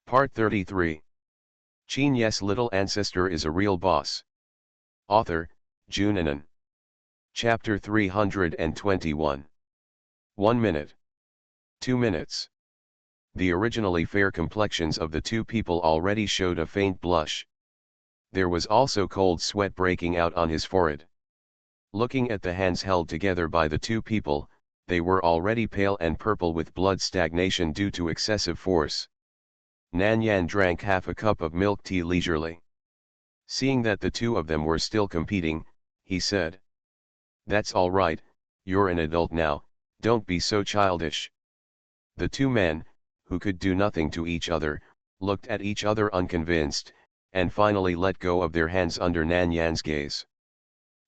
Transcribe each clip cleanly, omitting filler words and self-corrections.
Part 33. Qin Ye's little ancestor is a real boss. Author, Junanan. Chapter 321. 1 minute. 2 minutes. The originally fair complexions of the two people already showed a faint blush. There was also cold sweat breaking out on his forehead. Looking at the hands held together by the two people, they were already pale and purple with blood stagnation due to excessive force. Nan Yan drank half a cup of milk tea leisurely. Seeing that the two of them were still competing, he said, "That's all right, you're an adult now, don't be so childish." The two men, who could do nothing to each other, looked at each other unconvinced, and finally let go of their hands under Nan Yan's gaze.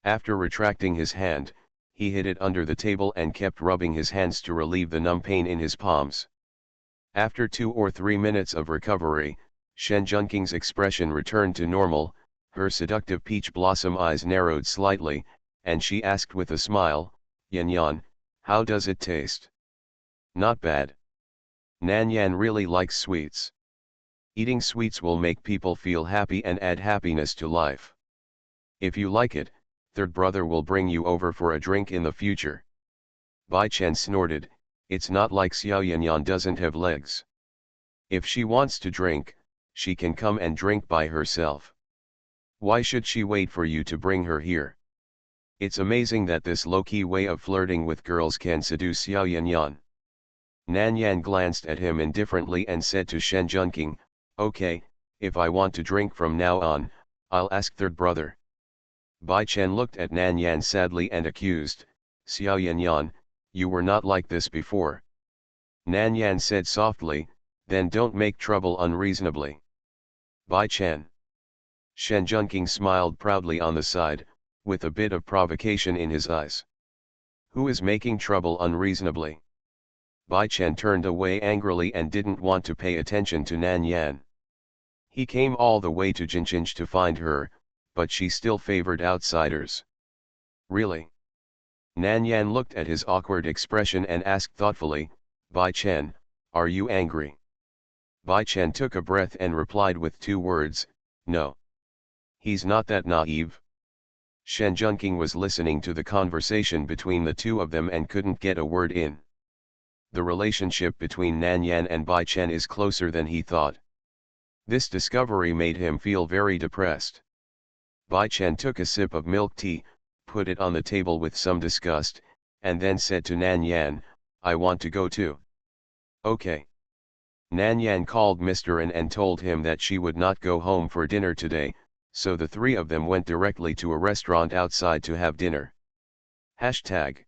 After retracting his hand, he hid it under the table and kept rubbing his hands to relieve the numb pain in his palms. After 2 or 3 minutes of recovery, Shen Junking's expression returned to normal, her seductive peach blossom eyes narrowed slightly, and she asked with a smile, "Yan Yan, how does it taste?" "Not bad. Nan Yan really likes sweets. Eating sweets will make people feel happy and add happiness to life. If you like it, third brother will bring you over for a drink in the future." Bai Chen snorted, "It's not like Xiao Yanyan doesn't have legs. If she wants to drink, she can come and drink by herself. Why should she wait for you to bring her here? It's amazing that this low-key way of flirting with girls can seduce Xiao Yanyan." Nan Yan glanced at him indifferently and said to Shen Junking, "Okay, if I want to drink from now on, I'll ask third brother." Bai Chen looked at Nan Yan sadly and accused, "Xiao Yanyan, you were not like this before." Nan Yan said softly, "Then don't make trouble unreasonably." Bai Chen. Shen Junking smiled proudly on the side, with a bit of provocation in his eyes. "Who is making trouble unreasonably?" Bai Chen turned away angrily and didn't want to pay attention to Nan Yan. He came all the way to Jinchinch to find her, but she still favored outsiders. "Really?" Nan Yan looked at his awkward expression and asked thoughtfully, "Bai Chen, are you angry?" Bai Chen took a breath and replied with 2 words, "No." He's not that naive. Shen Junking was listening to the conversation between the two of them and couldn't get a word in. The relationship between Nan Yan and Bai Chen is closer than he thought. This discovery made him feel very depressed. Bai Chen took a sip of milk tea, put it on the table with some disgust, and then said to Nan Yan, "I want to go too." "Okay." Nan Yan called Mr. An and told him that she would not go home for dinner today, so the three of them went directly to a restaurant outside to have dinner. Hashtag.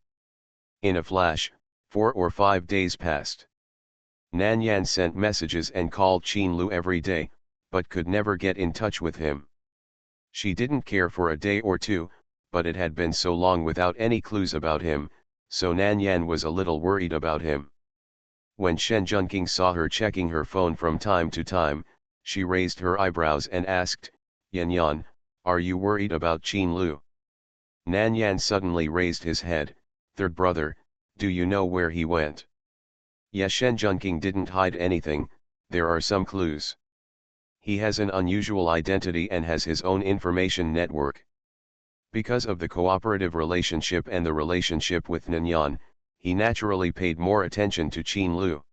In a flash, 4 or 5 days passed. Nan Yan sent messages and called Qin Lu every day, but could never get in touch with him. She didn't care for a day or two, but it had been so long without any clues about him, so Nan Yan was a little worried about him. When Shen Junking saw her checking her phone from time to time, she raised her eyebrows and asked, "Yan Yan, are you worried about Qin Lu?" Nan Yan suddenly raised his head, "Third brother, do you know where he went?" Yes, Shen Junking didn't hide anything, there are some clues. He has an unusual identity and has his own information network. Because of the cooperative relationship and the relationship with Nan Yan, he naturally paid more attention to Qin Lu.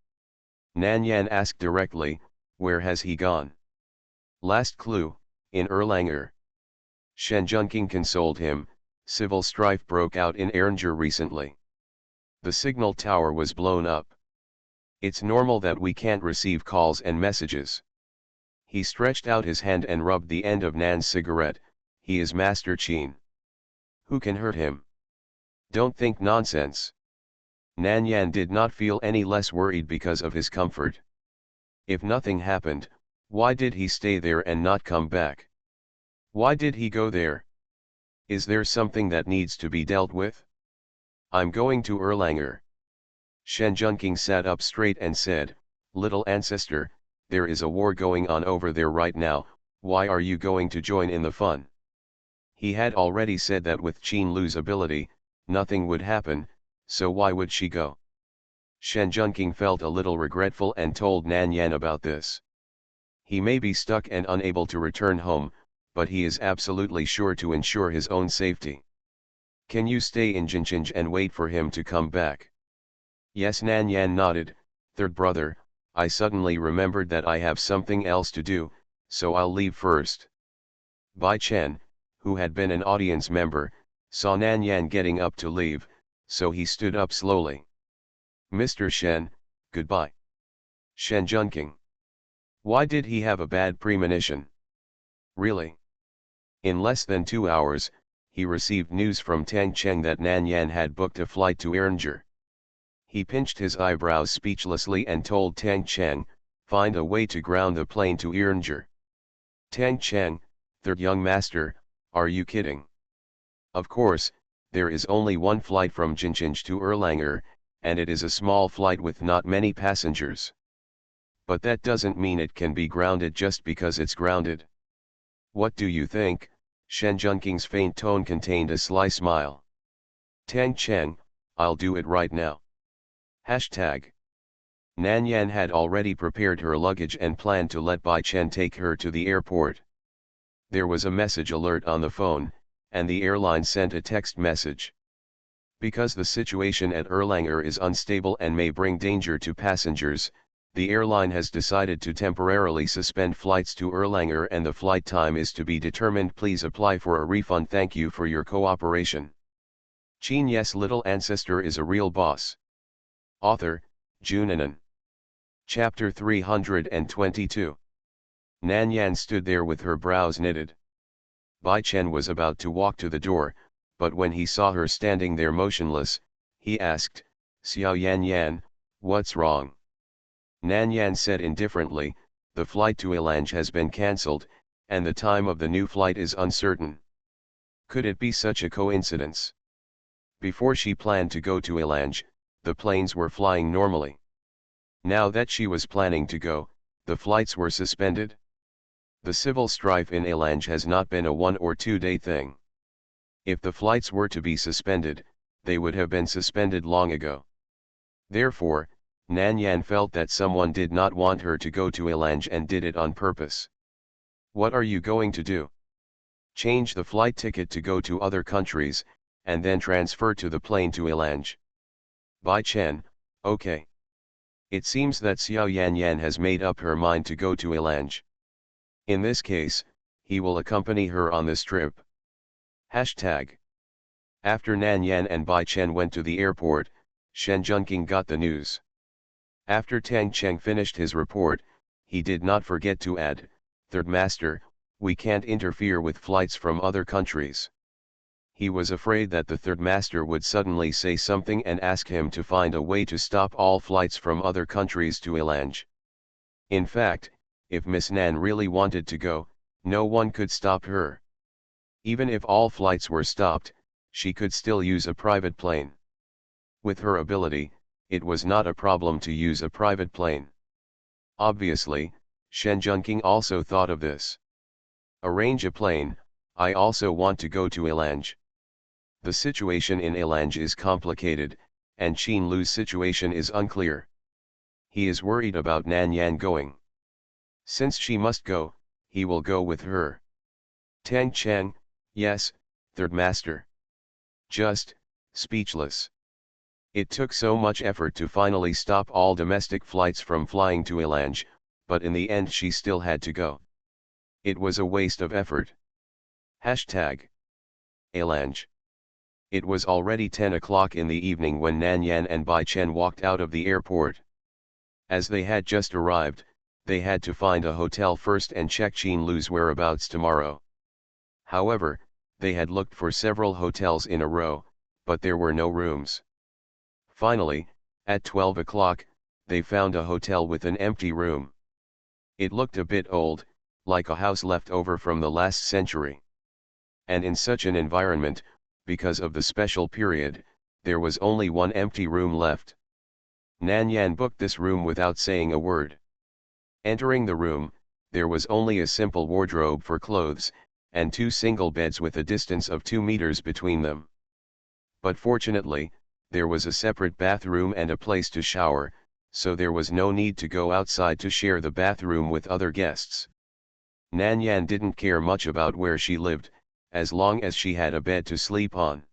Nan Yan asked directly, "Where has he gone?" "Last clue, in Erlanger." Shen Junking consoled him, "Civil strife broke out in Erlanger recently. The signal tower was blown up. It's normal that we can't receive calls and messages." He stretched out his hand and rubbed the end of Nan's cigarette, "He is Master Qin. Who can hurt him? Don't think nonsense." Nan Yan did not feel any less worried because of his comfort. If nothing happened, why did he stay there and not come back? Why did he go there? Is there something that needs to be dealt with? "I'm going to Erlanger." Shen Junking sat up straight and said, "Little ancestor, there is a war going on over there right now, why are you going to join in the fun?" He had already said that with Qin Lu's ability, nothing would happen, so why would she go? Shen Junking felt a little regretful and told Nan Yan about this. He may be stuck and unable to return home, but he is absolutely sure to ensure his own safety. Can you stay in Jincheng and wait for him to come back? Yes, Nan Yan nodded. Third brother, I suddenly remembered that I have something else to do, so I'll leave first. Bai Chen, who had been an audience member, saw Nan Yan getting up to leave, so he stood up slowly. Mr. Shen, goodbye. Shen Junking. Why did he have a bad premonition? Really? In less than 2 hours, he received news from Tang Cheng that Nan Yan had booked a flight to Erlanger. He pinched his eyebrows speechlessly and told Tang Cheng, find a way to ground the plane to Erlanger. Tang Cheng, third young master, are you kidding? Of course, there is only one flight from Jincheng to Erlanger, and it is a small flight with not many passengers. But that doesn't mean it can be grounded just because it's grounded. What do you think? Shen Junking's faint tone contained a sly smile. Tang Cheng, I'll do it right now. Hashtag. Nan Yan had already prepared her luggage and planned to let Bai Chen take her to the airport. There was a message alert on the phone, and the airline sent a text message. Because the situation at Erlanger is unstable and may bring danger to passengers, the airline has decided to temporarily suspend flights to Erlanger and the flight time is to be determined. Please apply for a refund. Thank you for your cooperation. Qin Ye's little ancestor is a real boss. Author, Junanan. Chapter 322. Nan Yan stood there with her brows knitted. Bai Chen was about to walk to the door, but when he saw her standing there motionless, he asked, Xiao Yan Yan, what's wrong? Nan Yan said indifferently, the flight to Erlanger has been cancelled, and the time of the new flight is uncertain. Could it be such a coincidence? Before she planned to go to Erlanger, the planes were flying normally. Now that she was planning to go, the flights were suspended. The civil strife in Erlanger has not been a 1 or 2 day thing. If the flights were to be suspended, they would have been suspended long ago. Therefore, Nan Yan felt that someone did not want her to go to Erlanger and did it on purpose. What are you going to do? Change the flight ticket to go to other countries, and then transfer to the plane to Erlanger. Bai Chen, okay. It seems that Xiao Yan Yan has made up her mind to go to Erlanger. In this case, he will accompany her on this trip. Hashtag. After Nan Yan and Bai Chen went to the airport, Shen Junking got the news. After Tang Cheng finished his report, he did not forget to add, Third Master, we can't interfere with flights from other countries. He was afraid that the Third Master would suddenly say something and ask him to find a way to stop all flights from other countries to Erlanger. In fact, if Miss Nan really wanted to go, no one could stop her. Even if all flights were stopped, she could still use a private plane. With her ability, it was not a problem to use a private plane. Obviously, Shen Junking also thought of this. Arrange a plane, I also want to go to Erlanger. The situation in Erlanger is complicated, and Qin Lu's situation is unclear. He is worried about Nan Yan going. Since she must go, he will go with her. Tang Cheng, yes, Third Master. Just, speechless. It took so much effort to finally stop all domestic flights from flying to Erlanger, but in the end she still had to go. It was a waste of effort. Hashtag. Erlanger. It was already 10 o'clock in the evening when Nan Yan and Bai Chen walked out of the airport. As they had just arrived, they had to find a hotel first and check Qin Lu's whereabouts tomorrow. However, they had looked for several hotels in a row, but there were no rooms. Finally, at 12 o'clock, they found a hotel with an empty room. It looked a bit old, like a house left over from the last century. And in such an environment, because of the special period, there was only one empty room left. Nan Yan booked this room without saying a word. Entering the room, there was only a simple wardrobe for clothes, and 2 single beds with a distance of 2 meters between them. But fortunately, there was a separate bathroom and a place to shower, so there was no need to go outside to share the bathroom with other guests. Nan Yan didn't care much about where she lived, as long as she had a bed to sleep on.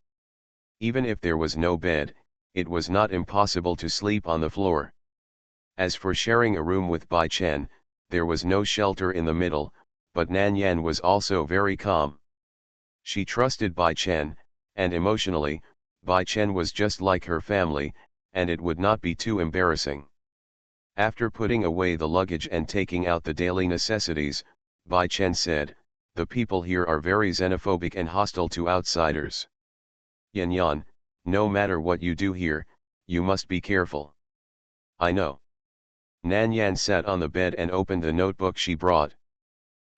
Even if there was no bed, it was not impossible to sleep on the floor. As for sharing a room with Bai Chen, there was no shelter in the middle, but Nan Yan was also very calm. She trusted Bai Chen, and emotionally, Bai Chen was just like her family, and it would not be too embarrassing. After putting away the luggage and taking out the daily necessities, Bai Chen said, "The people here are very xenophobic and hostile to outsiders. Yan Yan, no matter what you do here, you must be careful." "I know." Nan Yan sat on the bed and opened the notebook she brought.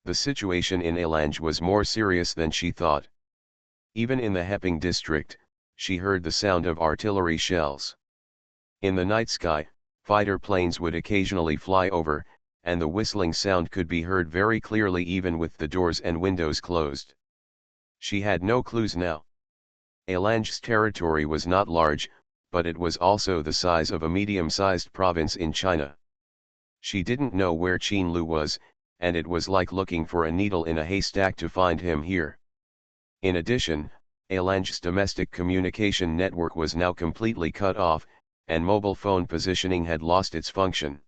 The situation in Elange was more serious than she thought. Even in the Heping district, she heard the sound of artillery shells. In the night sky, fighter planes would occasionally fly over, and the whistling sound could be heard very clearly even with the doors and windows closed. She had no clues now. Elange's territory was not large, but it was also the size of a medium-sized province in China. She didn't know where Qin Lu was, and it was like looking for a needle in a haystack to find him here. In addition, Elange's domestic communication network was now completely cut off, and mobile phone positioning had lost its function.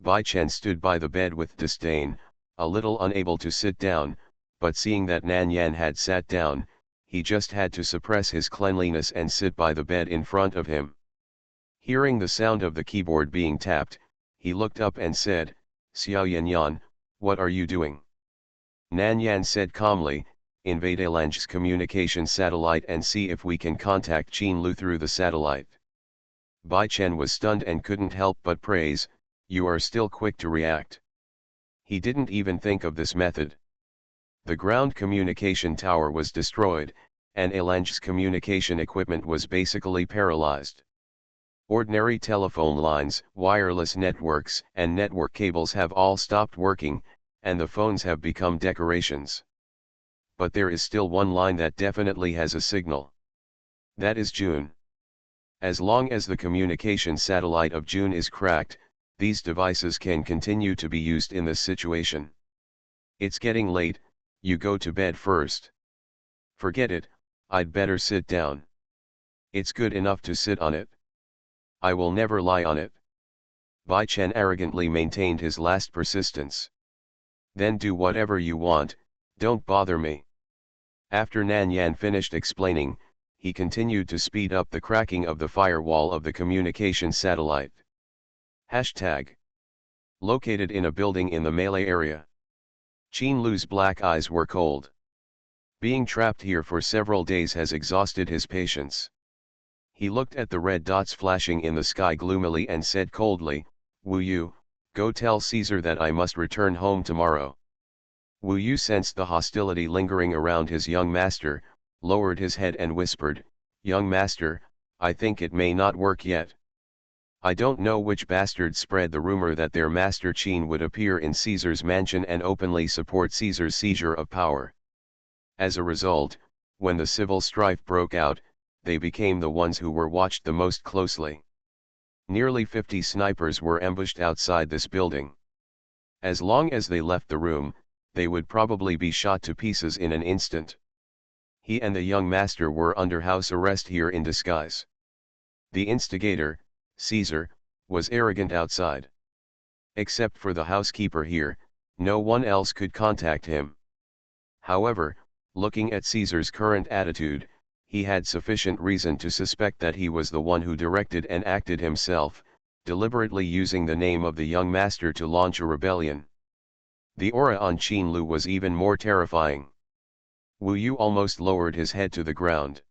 Bai Chen stood by the bed with disdain, a little unable to sit down, but seeing that Nan Yan had sat down, he just had to suppress his cleanliness and sit by the bed in front of him. Hearing the sound of the keyboard being tapped, he looked up and said, "Xiao Yan Yan, what are you doing?" Nan Yan said calmly, "Invade Elange's communication satellite and see if we can contact Qin Lu through the satellite." Bai Chen was stunned and couldn't help but praise, "You are still quick to react." He didn't even think of this method. The ground communication tower was destroyed, and Elange's communication equipment was basically paralyzed. Ordinary telephone lines, wireless networks, and network cables have all stopped working, and the phones have become decorations. But there is still one line that definitely has a signal. That is June. As long as the communication satellite of June is cracked, these devices can continue to be used in this situation. "It's getting late, you go to bed first." "Forget it, I'd better sit down." "It's good enough to sit on it." "I will never lie on it." Bai Chen arrogantly maintained his last persistence. "Then do whatever you want, don't bother me." After Nan Yan finished explaining, he continued to speed up the cracking of the firewall of the communication satellite. Hashtag. Located in a building in the Malay area. Qin Lu's black eyes were cold. Being trapped here for several days has exhausted his patience. He looked at the red dots flashing in the sky gloomily and said coldly, "Wu Yu, go tell Caesar that I must return home tomorrow." Wu Yu sensed the hostility lingering around his young master, lowered his head and whispered, "Young master, I think it may not work yet. I don't know which bastard spread the rumor that their master Qin would appear in Caesar's mansion and openly support Caesar's seizure of power. As a result, when the civil strife broke out, they became the ones who were watched the most closely. Nearly 50 snipers were ambushed outside this building. As long as they left the room, they would probably be shot to pieces in an instant. He and the young master were under house arrest here in disguise. The instigator, Caesar, was arrogant outside. Except for the housekeeper here, no one else could contact him. However, looking at Caesar's current attitude, he had sufficient reason to suspect that he was the one who directed and acted himself, deliberately using the name of the young master to launch a rebellion. The aura on Qin Lu was even more terrifying. Wu Yu almost lowered his head to the ground.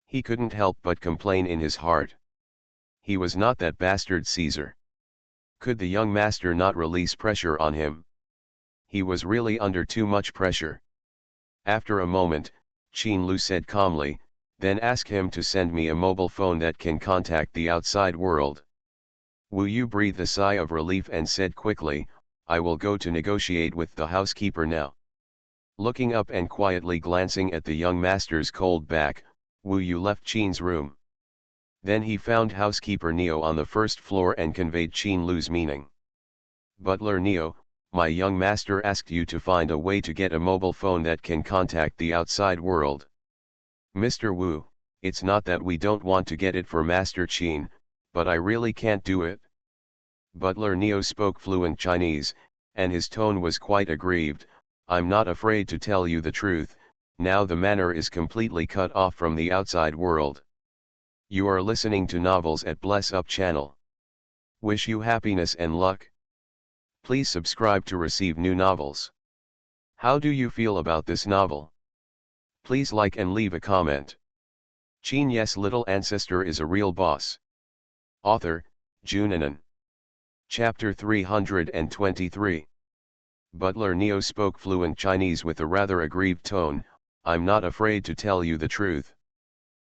He couldn't help but complain in his heart. He was not that bastard Caesar. Could the young master not release pressure on him? He was really under too much pressure. After a moment, Qin Lu said calmly, "Then ask him to send me a mobile phone that can contact the outside world." Wu Yu breathed a sigh of relief and said quickly, "I will go to negotiate with the housekeeper now." Looking up and quietly glancing at the young master's cold back, Wu Yu left Qin's room. Then he found housekeeper Neo on the first floor and conveyed Qin Lu's meaning. Butler Neo, my young master asked you to find a way to get a mobile phone that can contact the outside world. Mr. Wu, it's not that we don't want to get it for Master Qin, but I really can't do it. Butler Neo spoke fluent Chinese, and his tone was quite aggrieved. I'm not afraid to tell you the truth, now the manor is completely cut off from the outside world. You are listening to novels at Bless Up channel. Wish you happiness and luck. Please subscribe to receive new novels. How do you feel about this novel? Please like and leave a comment. Qin Ye's little ancestor is a real boss. Author, Junanan. Chapter 323. Butler Neo spoke fluent Chinese with a rather aggrieved tone. I'm not afraid to tell you the truth.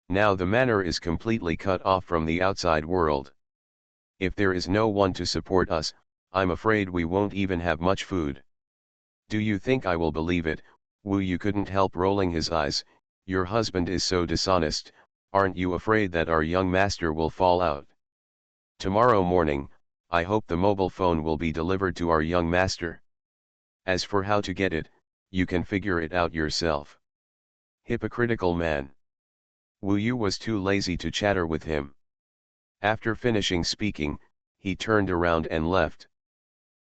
Now the manor is completely cut off from the outside world. If there is no one to support us, I'm afraid we won't even have much food. Do you think I will believe it? Wu Yu couldn't help rolling his eyes. Your husband is so dishonest, aren't you afraid that our young master will fall out? Tomorrow morning, I hope the mobile phone will be delivered to our young master. As for how to get it, you can figure it out yourself. Hypocritical man. Wu Yu was too lazy to chatter with him. After finishing speaking, he turned around and left.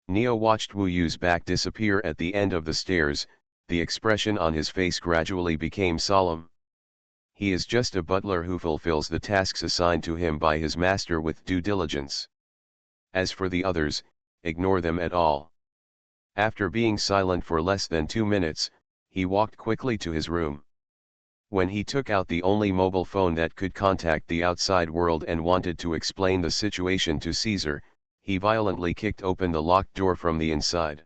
Neo watched Wu Yu's back disappear at the end of the stairs. The expression on his face gradually became solemn. He is just a butler who fulfills the tasks assigned to him by his master with due diligence. As for the others, ignore them at all. After being silent for less than 2 minutes, he walked quickly to his room. When he took out the only mobile phone that could contact the outside world and wanted to explain the situation to Caesar, he violently kicked open the locked door from the inside.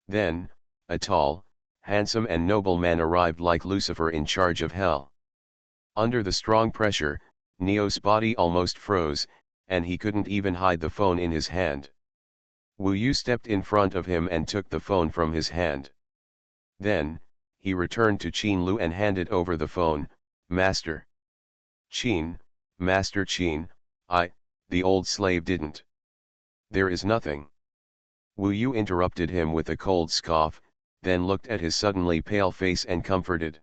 Then, a tall, handsome and noble man arrived like Lucifer in charge of hell. Under the strong pressure, Neo's body almost froze, and he couldn't even hide the phone in his hand. Wu Yu stepped in front of him and took the phone from his hand. Then, he returned to Qin Lu and handed over the phone. Master Qin, Master Qin, the old slave didn't. There is nothing. Wu Yu interrupted him with a cold scoff, then looked at his suddenly pale face and comforted.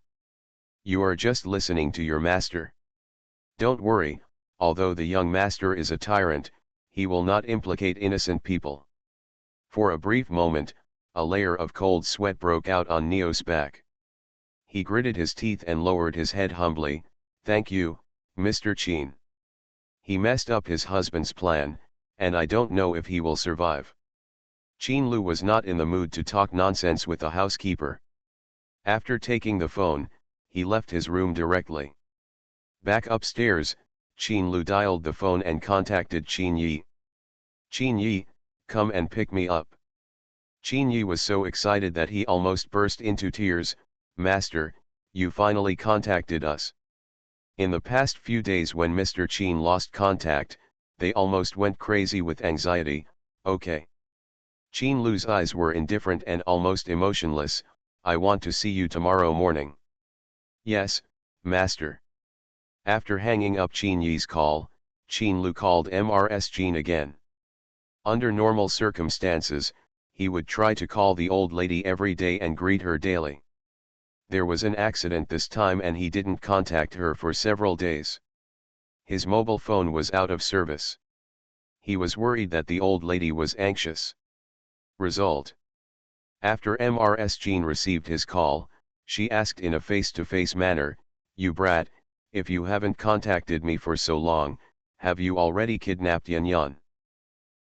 You are just listening to your master. Don't worry, although the young master is a tyrant, he will not implicate innocent people. For a brief moment, a layer of cold sweat broke out on Neo's back. He gritted his teeth and lowered his head humbly. Thank you, Mr. Qin. He messed up his husband's plan, and I don't know if he will survive. Qin Lu was not in the mood to talk nonsense with a housekeeper. After taking the phone, he left his room directly. Back upstairs, Qin Lu dialed the phone and contacted Qin Ye. Qin Ye, come and pick me up. Qin Ye was so excited that he almost burst into tears. Master, you finally contacted us. In the past few days when Mr. Qin lost contact, they almost went crazy with anxiety. Okay. Qin Lu's eyes were indifferent and almost emotionless. I want to see you tomorrow morning. Yes, Master. After hanging up Qin Ye's call, Qin Lu called Mrs. Qin again. Under normal circumstances, he would try to call the old lady every day and greet her daily. There was an accident this time and he didn't contact her for several days. His mobile phone was out of service. He was worried that the old lady was anxious. Result. After Mrs. Qin received his call, she asked in a face-to-face manner, You brat, if you haven't contacted me for so long, have you already kidnapped Yan Yan?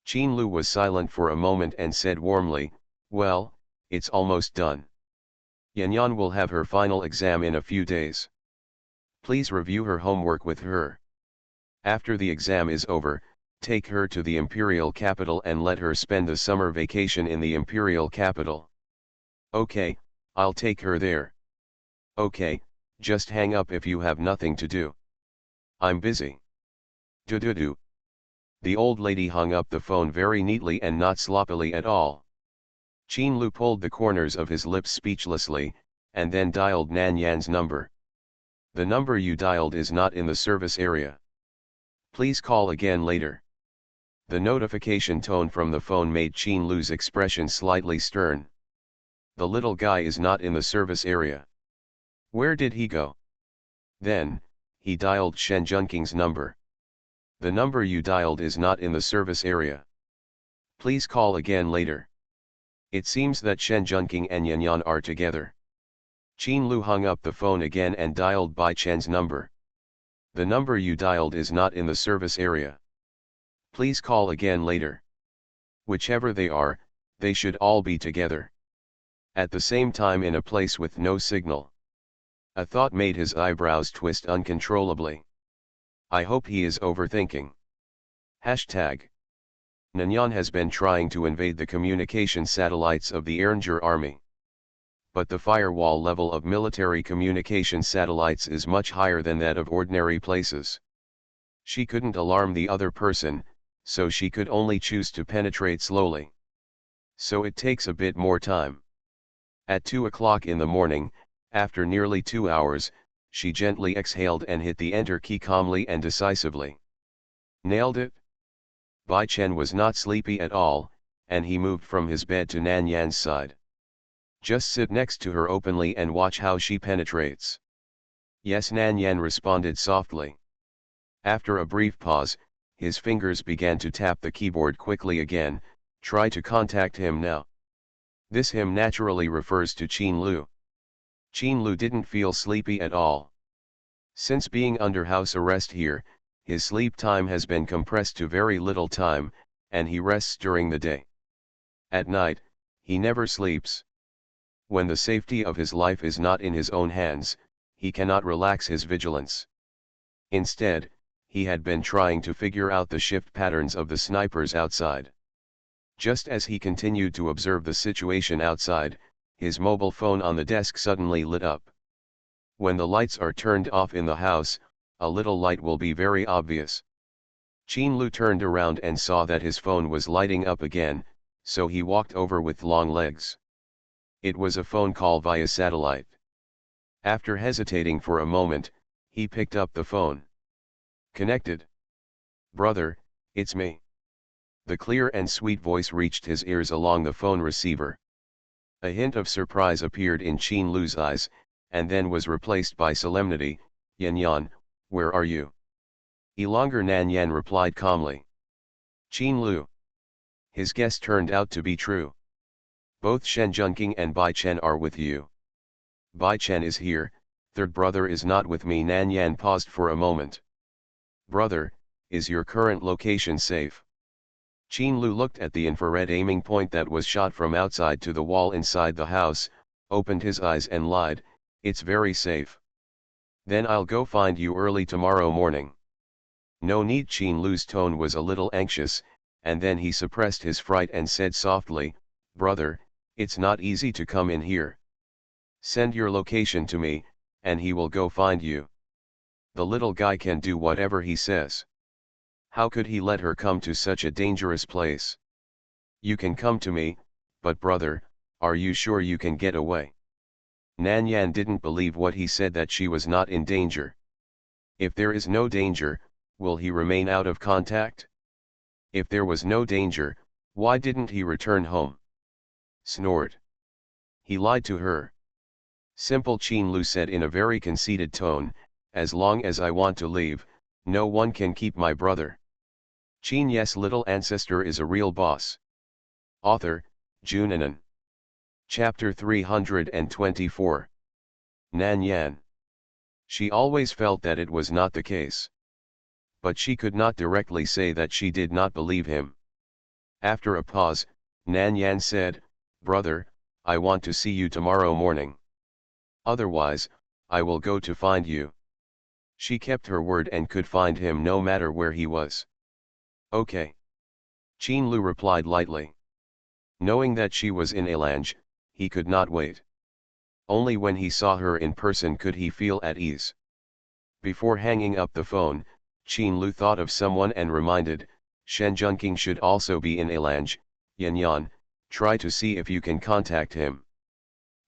Qin Lu was silent for a moment and said warmly, Well, it's almost done. Yan Yan will have her final exam in a few days. Please review her homework with her. After the exam is over, take her to the imperial capital and let her spend the summer vacation in the imperial capital. Okay, I'll take her there. Okay, just hang up if you have nothing to do. I'm busy. Do. The old lady hung up the phone very neatly and not sloppily at all. Qin Lu pulled the corners of his lips speechlessly, and then dialed Nan Yan's number. The number you dialed is not in the service area. Please call again later. The notification tone from the phone made Qin Lu's expression slightly stern. The little guy is not in the service area. Where did he go? Then, he dialed Shen Junking's number. The number you dialed is not in the service area. Please call again later. It seems that Shen Junking and Yanyan are together. Qin Lu hung up the phone again and dialed Bai Chen's number. The number you dialed is not in the service area. Please call again later. Whichever they are, they should all be together. At the same time in a place with no signal. A thought made his eyebrows twist uncontrollably. I hope he is overthinking. Hashtag. Nanyan has been trying to invade the communication satellites of the Ernger army. But the firewall level of military communication satellites is much higher than that of ordinary places. She couldn't alarm the other person, so she could only choose to penetrate slowly. So it takes a bit more time. At 2 o'clock in the morning, after nearly 2 hours, she gently exhaled and hit the enter key calmly and decisively. Nailed it? Bai Chen was not sleepy at all, and he moved from his bed to Nan Yan's side. Just sit next to her openly and watch how she penetrates. Yes, Nan Yan responded softly. After a brief pause, his fingers began to tap the keyboard quickly again. Try to contact him now. This him naturally refers to Qin Lu. Qin Lu didn't feel sleepy at all. Since being under house arrest here, his sleep time has been compressed to very little time, and he rests during the day. At night, he never sleeps. When the safety of his life is not in his own hands, he cannot relax his vigilance. Instead, he had been trying to figure out the shift patterns of the snipers outside. Just as he continued to observe the situation outside, his mobile phone on the desk suddenly lit up. When the lights are turned off in the house, a little light will be very obvious. Qin Lu turned around and saw that his phone was lighting up again, so he walked over with long legs. It was a phone call via satellite. After hesitating for a moment, he picked up the phone. Connected. Brother, it's me. The clear and sweet voice reached his ears along the phone receiver. A hint of surprise appeared in Qin Lu's eyes, and then was replaced by solemnity. Yanyan, where are you? Longer Nan Yan replied calmly. Qin Lu. His guess turned out to be true. Both Shen Junking and Bai Chen are with you. Bai Chen is here, third brother is not with me. Nan Yan paused for a moment. Brother, is your current location safe? Qin Lu looked at the infrared aiming point that was shot from outside to the wall inside the house, opened his eyes and lied, it's very safe. Then I'll go find you early tomorrow morning. No need. Qin Lu's tone was a little anxious, and then he suppressed his fright and said softly, Brother, it's not easy to come in here. Send your location to me, and he will go find you. The little guy can do whatever he says. How could he let her come to such a dangerous place? You can come to me, but brother, are you sure you can get away? Nan Yan didn't believe what he said, that she was not in danger. If there is no danger, will he remain out of contact? If there was no danger, why didn't he return home? Snored. He lied to her. Simple. Qin Lu said in a very conceited tone, as long as I want to leave, no one can keep my brother. Qin Ye's little ancestor is a real boss. Author, Junanan. Chapter 324. Nan Yan. She always felt that it was not the case. But she could not directly say that she did not believe him. After a pause, Nan Yan said, Brother, I want to see you tomorrow morning. Otherwise, I will go to find you. She kept her word and could find him no matter where he was. Okay. Qin Lu replied lightly. Knowing that she was in Elange, he could not wait. Only when he saw her in person could he feel at ease. Before hanging up the phone, Qin Lu thought of someone and reminded, Shen Junking should also be in Elange. Yanyan, try to see if you can contact him.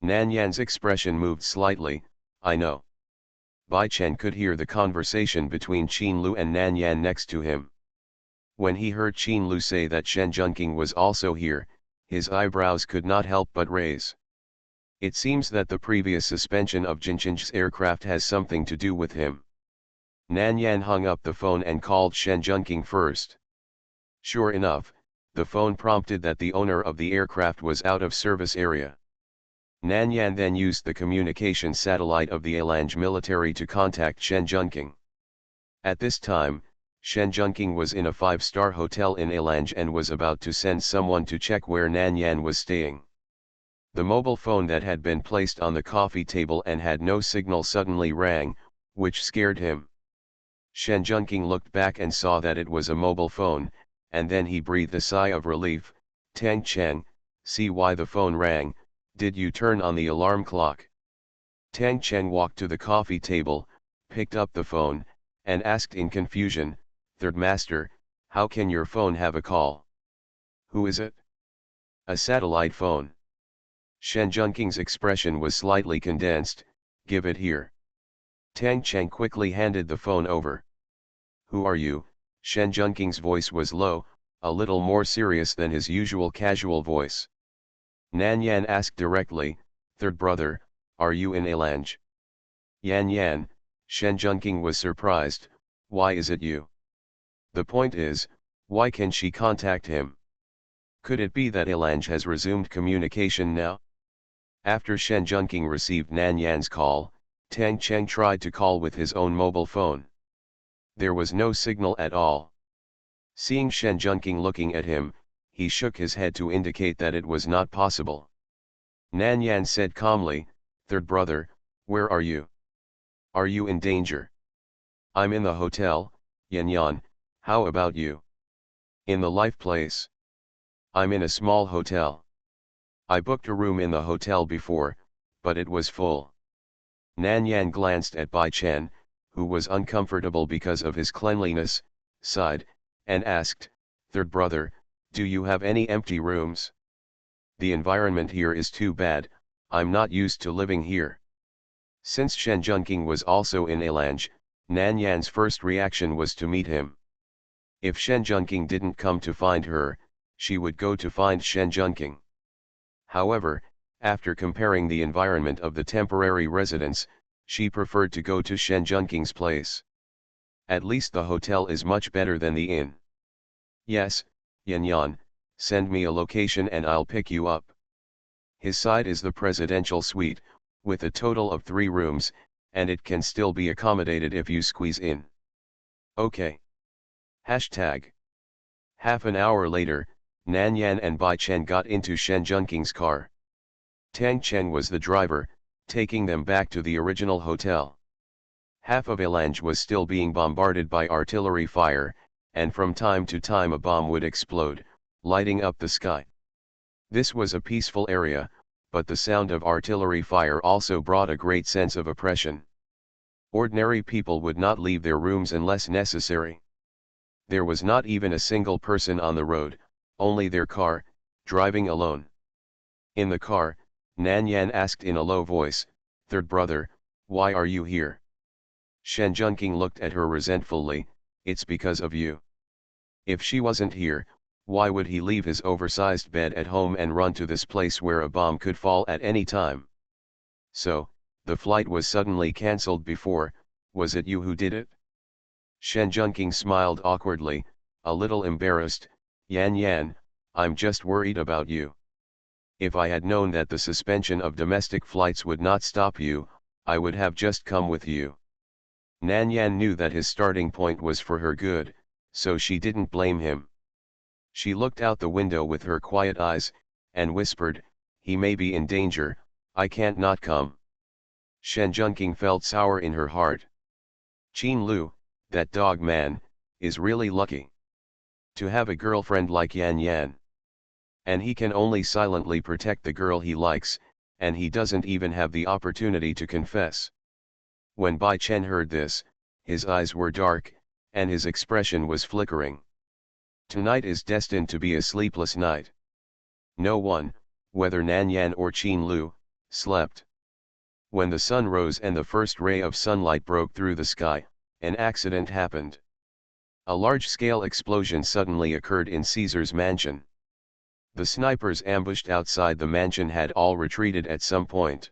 Nan Yan's expression moved slightly. I know. Bai Chen could hear the conversation between Qin Lu and Nan Yan next to him. When he heard Qin Lu say that Shen Junqing was also here, his eyebrows could not help but raise. It seems that the previous suspension of Jinqing's aircraft has something to do with him. Nan Yan hung up the phone and called Shen Junqing first. Sure enough, the phone prompted that the owner of the aircraft was out of service area. Nan Yan then used the communication satellite of the Alange military to contact Shen Junqing. At this time, Shen Junqing was in a 5-star hotel in Alange and was about to send someone to check where Nan Yan was staying. The mobile phone that had been placed on the coffee table and had no signal suddenly rang, which scared him. Shen Junqing looked back and saw that it was a mobile phone, and then he breathed a sigh of relief. Tang Chen, see why the phone rang, did you turn on the alarm clock? Tang Chen walked to the coffee table, picked up the phone, and asked in confusion, Third Master, how can your phone have a call? Who is it? A satellite phone. Shen Junqing's expression was slightly condensed, give it here. Tang Chen quickly handed the phone over. Who are you? Shen Junqing's voice was low, a little more serious than his usual casual voice. Nan Yan asked directly, Third brother, are you in Alange? Yan Yan, Shen Junqing was surprised, why is it you? The point is, why can she contact him? Could it be that Alange has resumed communication now? After Shen Junqing received Nan Yan's call, Tang Chen tried to call with his own mobile phone. There was no signal at all. Seeing Shen Junqing looking at him, he shook his head to indicate that it was not possible. Nan Yan said calmly, Third brother, where are you? Are you in danger? I'm in the hotel, Yan Yan, how about you? In the life place. I'm in a small hotel. I booked a room in the hotel before, but it was full. Nan Yan glanced at Bai Chen, who was uncomfortable because of his cleanliness, sighed, and asked, Third brother, do you have any empty rooms? The environment here is too bad, I'm not used to living here. Since Shen Junqing was also in Alange, Nan Yan's first reaction was to meet him. If Shen Junqing didn't come to find her, she would go to find Shen Junqing. However, after comparing the environment of the temporary residence, she preferred to go to Shen Junqing's place. At least the hotel is much better than the inn. Yes, Yan Yan, send me a location and I'll pick you up. His side is the presidential suite, with a total of 3 rooms, and it can still be accommodated if you squeeze in. Okay. Hashtag. Half an hour later, Nan Yan and Bai Chen got into Shen Junqing's car. Tang Chen was the driver, taking them back to the original hotel. Half of Alange was still being bombarded by artillery fire, and from time to time a bomb would explode, lighting up the sky. This was a peaceful area, but the sound of artillery fire also brought a great sense of oppression. Ordinary people would not leave their rooms unless necessary. There was not even a single person on the road, only their car, driving alone. In the car, Nan Yan asked in a low voice, Third brother, why are you here? Shen Junqing looked at her resentfully, it's because of you. If she wasn't here, why would he leave his oversized bed at home and run to this place where a bomb could fall at any time? So, the flight was suddenly cancelled before, was it you who did it? Shen Junqing smiled awkwardly, a little embarrassed, Yan Yan, I'm just worried about you. If I had known that the suspension of domestic flights would not stop you, I would have just come with you. Nan Yan knew that his starting point was for her good, so she didn't blame him. She looked out the window with her quiet eyes, and whispered, he may be in danger, I can't not come. Shen Junqing felt sour in her heart. Qin Lu, that dog man, is really lucky to have a girlfriend like Yan Yan. And he can only silently protect the girl he likes, and he doesn't even have the opportunity to confess. When Bai Chen heard this, his eyes were dark, and his expression was flickering. Tonight is destined to be a sleepless night. No one, whether Nan Yan or Qin Lu, slept. When the sun rose and the first ray of sunlight broke through the sky, an accident happened. A large-scale explosion suddenly occurred in Caesar's mansion. The snipers ambushed outside the mansion had all retreated at some point.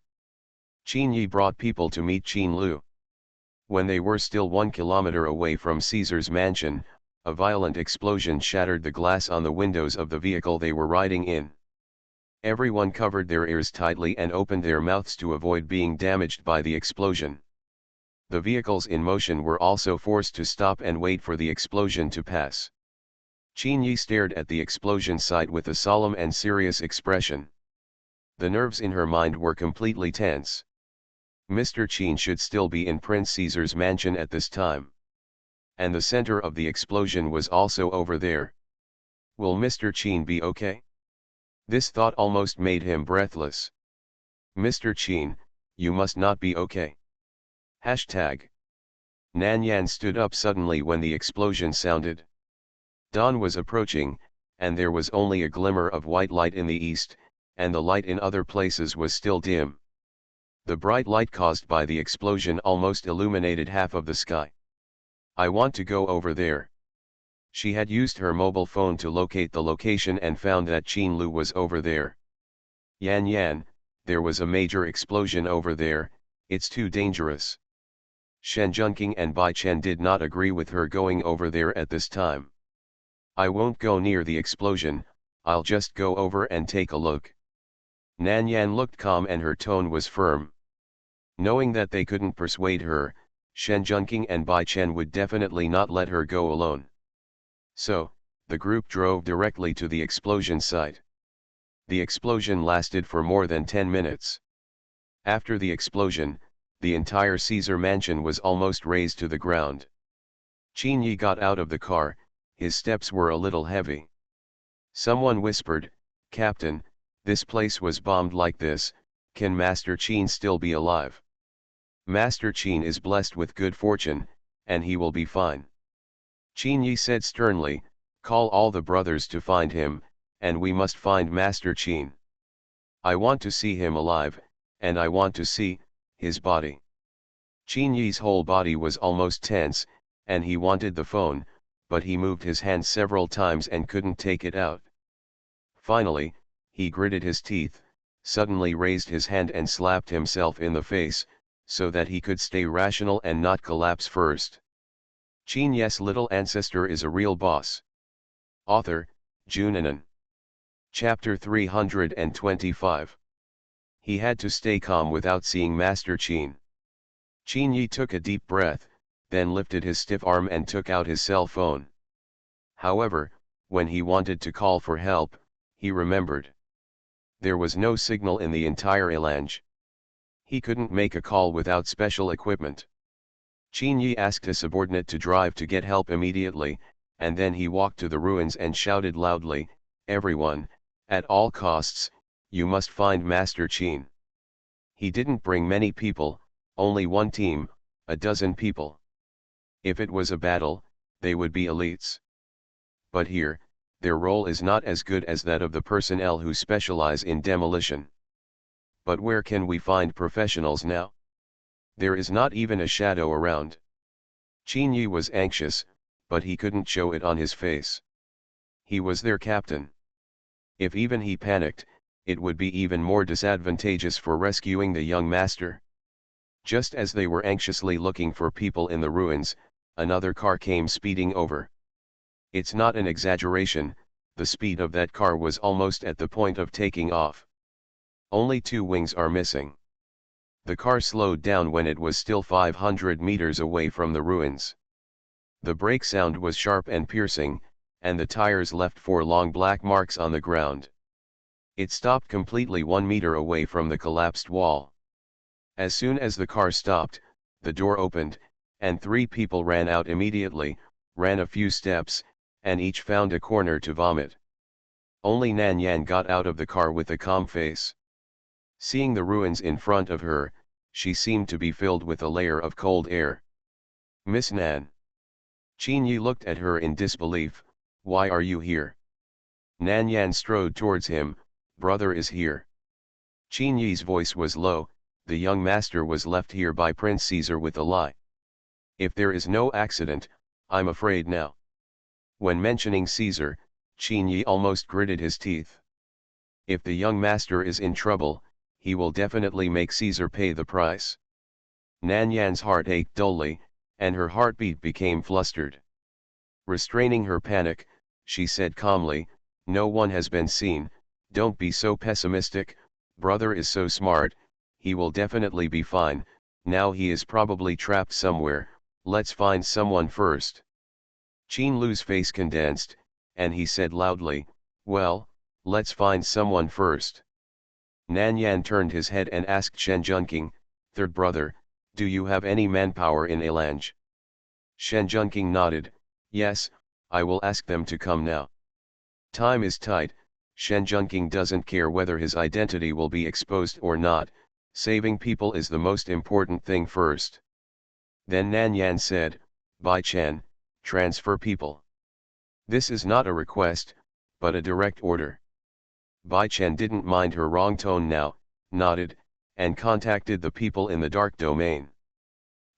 Qin Ye brought people to meet Qin Lu. When they were still 1 kilometer away from Caesar's mansion, a violent explosion shattered the glass on the windows of the vehicle they were riding in. Everyone covered their ears tightly and opened their mouths to avoid being damaged by the explosion. The vehicles in motion were also forced to stop and wait for the explosion to pass. Qin Ye stared at the explosion site with a solemn and serious expression. The nerves in her mind were completely tense. Mr. Qin should still be in Prince Caesar's mansion at this time. And the center of the explosion was also over there. Will Mr. Qin be okay? This thought almost made him breathless. Mr. Qin, you must not be okay. Hashtag. Nan Yan stood up suddenly when the explosion sounded. Dawn was approaching, and there was only a glimmer of white light in the east, and the light in other places was still dim. The bright light caused by the explosion almost illuminated half of the sky. I want to go over there. She had used her mobile phone to locate the location and found that Qin Lu was over there. Yan Yan, there was a major explosion over there, it's too dangerous. Shen Junqing and Bai Chen did not agree with her going over there at this time. I won't go near the explosion, I'll just go over and take a look. Nan Yan looked calm and her tone was firm. Knowing that they couldn't persuade her, Shen Junqing and Bai Chen would definitely not let her go alone. So, the group drove directly to the explosion site. The explosion lasted for more than 10 minutes. After the explosion, the entire Caesar mansion was almost razed to the ground. Qin Ye got out of the car, his steps were a little heavy. Someone whispered, "Captain, this place was bombed like this, can Master Qin still be alive?" "Master Qin is blessed with good fortune, and he will be fine." Qin Ye said sternly, "Call all the brothers to find him, and we must find Master Qin. I want to see him alive, and I want to see his body." Qin Ye's whole body was almost tense, and he wanted the phone, but he moved his hand several times and couldn't take it out. Finally, he gritted his teeth, suddenly raised his hand and slapped himself in the face, so that he could stay rational and not collapse first. Qin Ye's little ancestor is a real boss. Author, Junanan. Chapter 325. He had to stay calm without seeing Master Qin. Qin Ye took a deep breath, then lifted his stiff arm and took out his cell phone. However, when he wanted to call for help, he remembered. There was no signal in the entire Ilange. He couldn't make a call without special equipment. Qin Ye asked a subordinate to drive to get help immediately, and then he walked to the ruins and shouted loudly, "Everyone, at all costs, you must find Master Qin." He didn't bring many people, only one team, a dozen people. If it was a battle, they would be elites. But here, their role is not as good as that of the personnel who specialize in demolition. But where can we find professionals now? There is not even a shadow around. Qin Ye was anxious, but he couldn't show it on his face. He was their captain. If even he panicked, it would be even more disadvantageous for rescuing the young master. Just as they were anxiously looking for people in the ruins, another car came speeding over. It's not an exaggeration, the speed of that car was almost at the point of taking off. Only 2 wings are missing. The car slowed down when it was still 500 meters away from the ruins. The brake sound was sharp and piercing, and the tires left 4 long black marks on the ground. It stopped completely 1 meter away from the collapsed wall. As soon as the car stopped, the door opened, and 3 people ran out immediately, ran a few steps, and each found a corner to vomit. Only Nan Yan got out of the car with a calm face. Seeing the ruins in front of her, she seemed to be filled with a layer of cold air. "Miss Nan." Qin Ye looked at her in disbelief, "Why are you here?" Nan Yan strode towards him, "Brother is here." Qin Ye's voice was low, the young master was left here by Prince Caesar with a lie. If there is no accident, I'm afraid now. When mentioning Caesar, Qin Ye almost gritted his teeth. If the young master is in trouble, he will definitely make Caesar pay the price. Nan Yan's heart ached dully, and her heartbeat became flustered. Restraining her panic, she said calmly, "No one has been seen, don't be so pessimistic, brother is so smart, he will definitely be fine, now he is probably trapped somewhere, let's find someone first." Qin Lu's face condensed, and he said loudly, "Well, let's find someone first." Nan Yan turned his head and asked Shen Junqing, "Third brother, do you have any manpower in Elange?" Shen Junqing nodded, "Yes, I will ask them to come now." Time is tight, Shen Junqing doesn't care whether his identity will be exposed or not, saving people is the most important thing first. Then Nan Yan said, "Bai Chen, transfer people." This is not a request, but a direct order. Bai Chen didn't mind her wrong tone now, nodded, and contacted the people in the dark domain.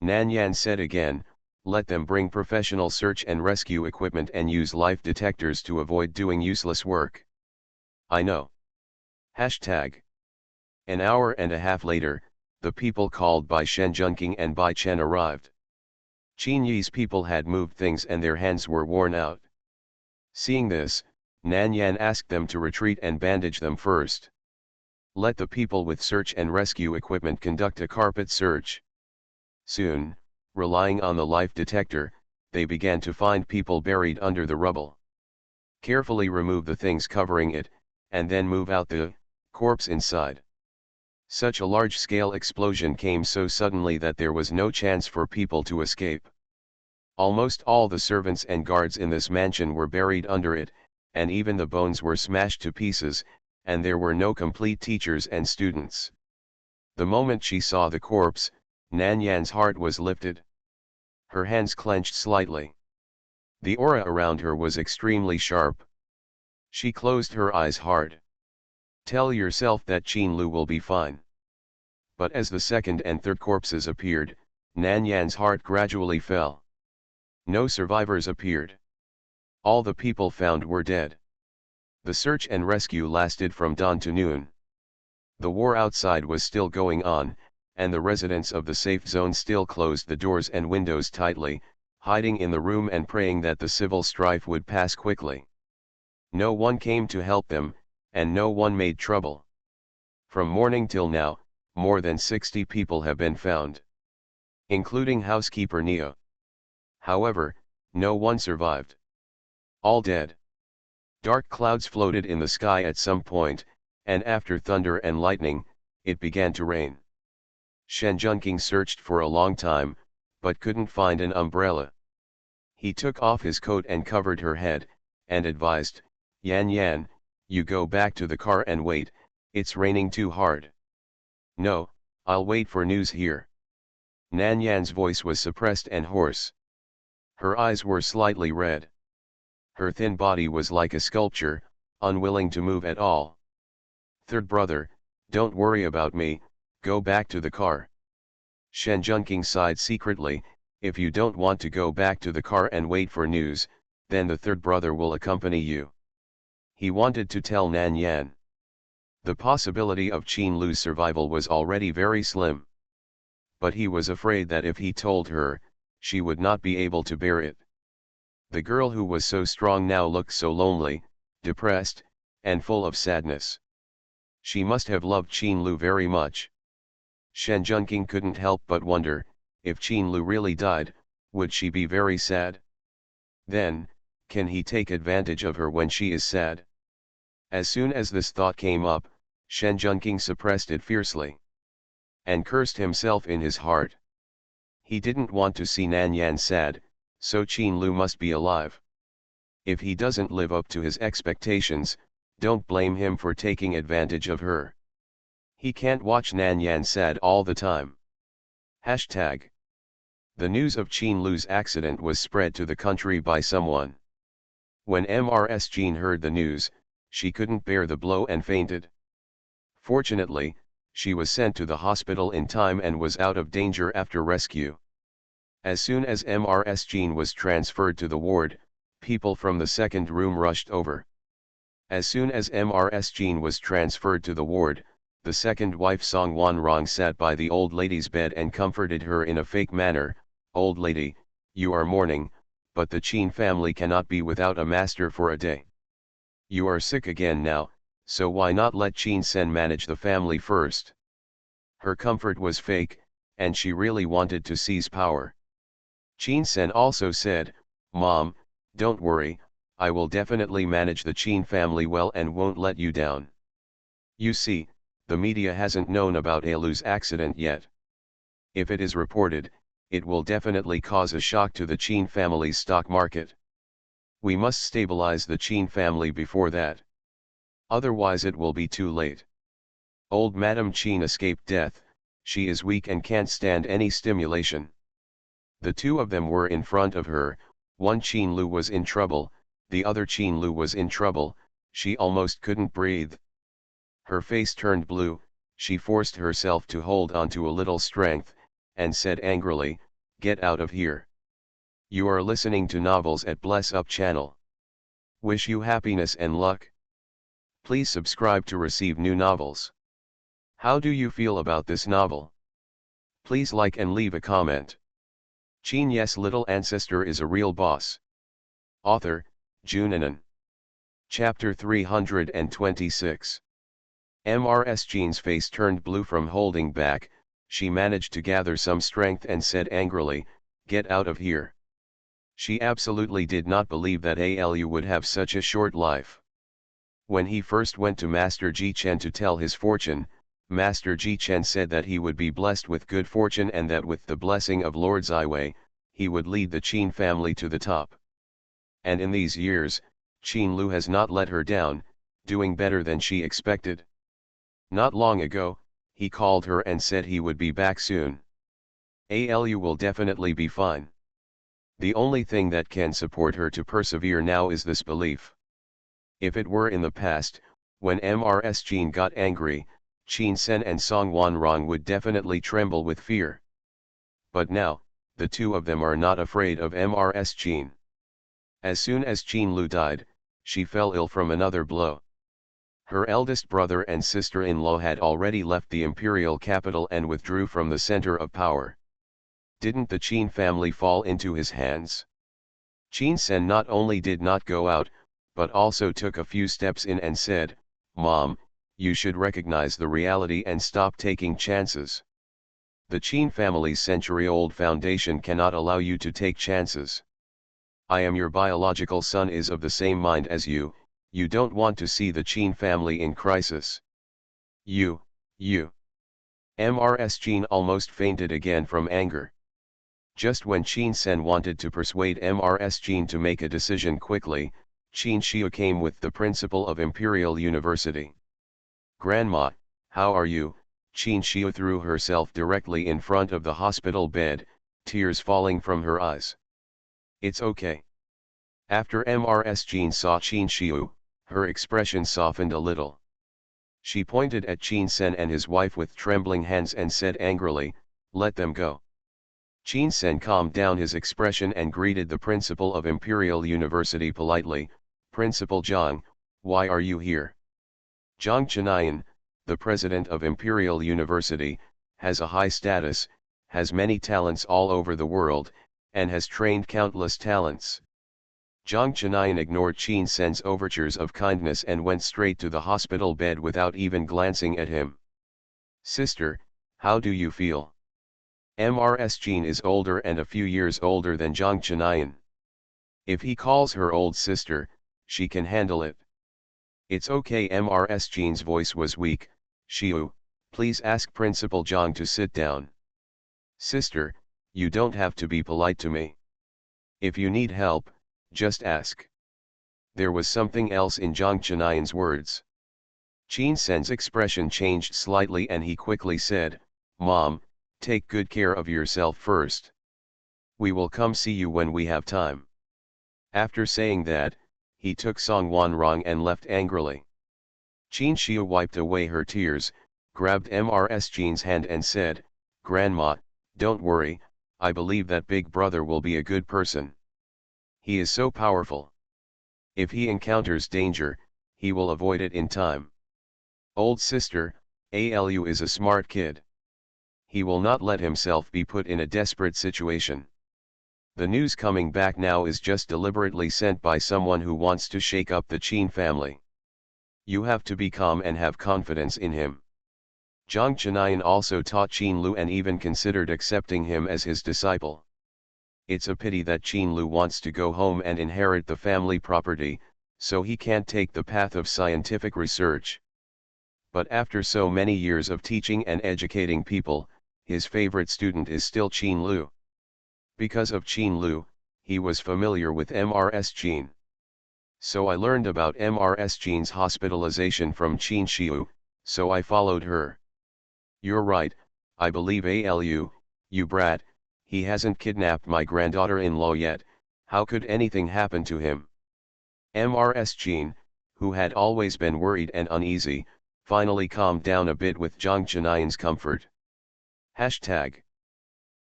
Nan Yan said again, "Let them bring professional search and rescue equipment and use life detectors to avoid doing useless work." I know. Hashtag. An hour and a half later, the people called by Shen Junqing and Bai Chen arrived. Qin Ye's people had moved things and their hands were worn out. Seeing this, Nan Yan asked them to retreat and bandage them first. Let the people with search and rescue equipment conduct a carpet search. Soon, relying on the life detector, they began to find people buried under the rubble. Carefully remove the things covering it, and then move out the corpse inside. Such a large-scale explosion came so suddenly that there was no chance for people to escape. Almost all the servants and guards in this mansion were buried under it, and even the bones were smashed to pieces, and there were no complete teachers and students. The moment she saw the corpse, Nan Yan's heart was lifted. Her hands clenched slightly. The aura around her was extremely sharp. She closed her eyes hard. Tell yourself that Qin Lu will be fine. But as the second and third corpses appeared, Nan Yan's heart gradually fell. No survivors appeared. All the people found were dead. The search and rescue lasted from dawn to noon. The war outside was still going on, and the residents of the safe zone still closed the doors and windows tightly, hiding in the room and praying that the civil strife would pass quickly. No one came to help them, and no one made trouble. From morning till now, more than 60 people have been found, including housekeeper Neo. However, no one survived. All dead. Dark clouds floated in the sky at some point, and after thunder and lightning, it began to rain. Shen Junqing searched for a long time, but couldn't find an umbrella. He took off his coat and covered her head, and advised, "Yan Yan, you go back to the car and wait, it's raining too hard." "No, I'll wait for news here." Nan Yan's voice was suppressed and hoarse. Her eyes were slightly red. Her thin body was like a sculpture, unwilling to move at all. "Third brother, don't worry about me, go back to the car." Shen Junqing sighed secretly, "If you don't want to go back to the car and wait for news, then the third brother will accompany you." He wanted to tell Nan Yan. The possibility of Qin Lu's survival was already very slim. But he was afraid that if he told her, she would not be able to bear it. The girl who was so strong now looked so lonely, depressed, and full of sadness. She must have loved Qin Lu very much. Shen Junqing couldn't help but wonder, if Qin Lu really died, would she be very sad? Then, can he take advantage of her when she is sad? As soon as this thought came up, Shen Junqing suppressed it fiercely, and cursed himself in his heart. He didn't want to see Nan Yan sad, so Qin Lu must be alive. If he doesn't live up to his expectations, don't blame him for taking advantage of her. He can't watch Nan Yan sad all the time. Hashtag. The news of Qin Lu's accident was spread to the country by someone. When Mrs. Jean heard the news, she couldn't bear the blow and fainted. Fortunately, she was sent to the hospital in time and was out of danger after rescue. As soon as Mrs. Jean was transferred to the ward, people from the second room rushed over. As soon as Mrs. Jean was transferred to the ward, the second wife Song Wanrong sat by the old lady's bed and comforted her in a fake manner. "Old lady, you are mourning, but the Qin family cannot be without a master for a day. You are sick again now, so why not let Qin Sen manage the family first?" Her comfort was fake, and she really wanted to seize power. Qin Sen also said, "Mom, don't worry, I will definitely manage the Qin family well and won't let you down. You see, the media hasn't known about Ailu's accident yet. If it is reported, it will definitely cause a shock to the Qin family's stock market. We must stabilize the Qin family before that. Otherwise it will be too late. Old Madame Qin escaped death, she is weak and can't stand any stimulation." The two of them were in front of her. One Qin Lu was in trouble, the other Qin Lu was in trouble, she almost couldn't breathe. Her face turned blue, she forced herself to hold on to a little strength, and said angrily, "Get out of here. You are listening to novels at Bless Up channel. Wish you happiness and luck. Please subscribe to receive new novels. How do you feel about this novel? Please like and leave a comment." Qin Ye's little ancestor is a real boss. Author, Junanan. Chapter 326. Mrs. Jean's face turned blue from holding back. She managed to gather some strength and said angrily, "Get out of here." She absolutely did not believe that Alu would have such a short life. When he first went to Master Ji Chen to tell his fortune, Master Ji Chen said that he would be blessed with good fortune and that with the blessing of Lord Ziwei, he would lead the Qin family to the top. And in these years, Qin Lu has not let her down, doing better than she expected. Not long ago, he called her and said he would be back soon. Alu will definitely be fine. The only thing that can support her to persevere now is this belief. If it were in the past, when Mrs. Jean got angry, Qin Sen and Song Wanrong would definitely tremble with fear. But now, the two of them are not afraid of Mrs. Jean. As soon as Qin Lu died, she fell ill from another blow. Her eldest brother and sister-in-law had already left the imperial capital and withdrew from the center of power. Didn't the Qin family fall into his hands? Qin Sen not only did not go out, but also took a few steps in and said, "Mom, you should recognize the reality and stop taking chances. The Qin family's century-old foundation cannot allow you to take chances. I am your biological son is of the same mind as you don't want to see the Qin family in crisis. You. Mrs. Jean almost fainted again from anger. Just when Qin Sen wanted to persuade Mrs. Jean to make a decision quickly, Qin Xiu came with the principal of Imperial University. "Grandma, how are you?" Qin Xiu threw herself directly in front of the hospital bed, tears falling from her eyes. "It's okay." After Mrs. Jean saw Qin Xiu, her expression softened a little. She pointed at Qin Sen and his wife with trembling hands and said angrily, "Let them go." Qin Sen calmed down his expression and greeted the principal of Imperial University politely, "Principal Zhang, why are you here?" Zhang Chinayan, the president of Imperial University, has a high status, has many talents all over the world, and has trained countless talents. Zhang Chinayan ignored Qin Sen's overtures of kindness and went straight to the hospital bed without even glancing at him. "Sister, how do you feel?" Mrs. Jean is older and a few years older than Zhang Chinayan. If he calls her old sister, she can handle it. "It's okay." Mrs. Jean's voice was weak. "Xiu, please ask Principal Zhang to sit down." "Sister, you don't have to be polite to me. If you need help, just ask." There was something else in Zhang Chinayan's words. Qin Sen's expression changed slightly and he quickly said, "Mom, take good care of yourself first. We will come see you when we have time." After saying that, he took Song Wanrong and left angrily. Qin Xiu wiped away her tears, grabbed Mrs. Jean's hand and said, "Grandma, don't worry, I believe that big brother will be a good person. He is so powerful. If he encounters danger, he will avoid it in time. Old sister, Alu is a smart kid. He will not let himself be put in a desperate situation. The news coming back now is just deliberately sent by someone who wants to shake up the Qin family. You have to be calm and have confidence in him." Zhang Chinayan also taught Qin Lu and even considered accepting him as his disciple. It's a pity that Qin Lu wants to go home and inherit the family property, so he can't take the path of scientific research. But after so many years of teaching and educating people, his favorite student is still Qin Lu. Because of Qin Lu, he was familiar with Mrs. Jean. "So I learned about Mrs. Jean's hospitalization from Qin Shiu, so I followed her. You're right, I believe Alu, you brat, he hasn't kidnapped my granddaughter-in-law yet, how could anything happen to him?" Mrs. Jean, who had always been worried and uneasy, finally calmed down a bit with Zhang Chinayan's comfort.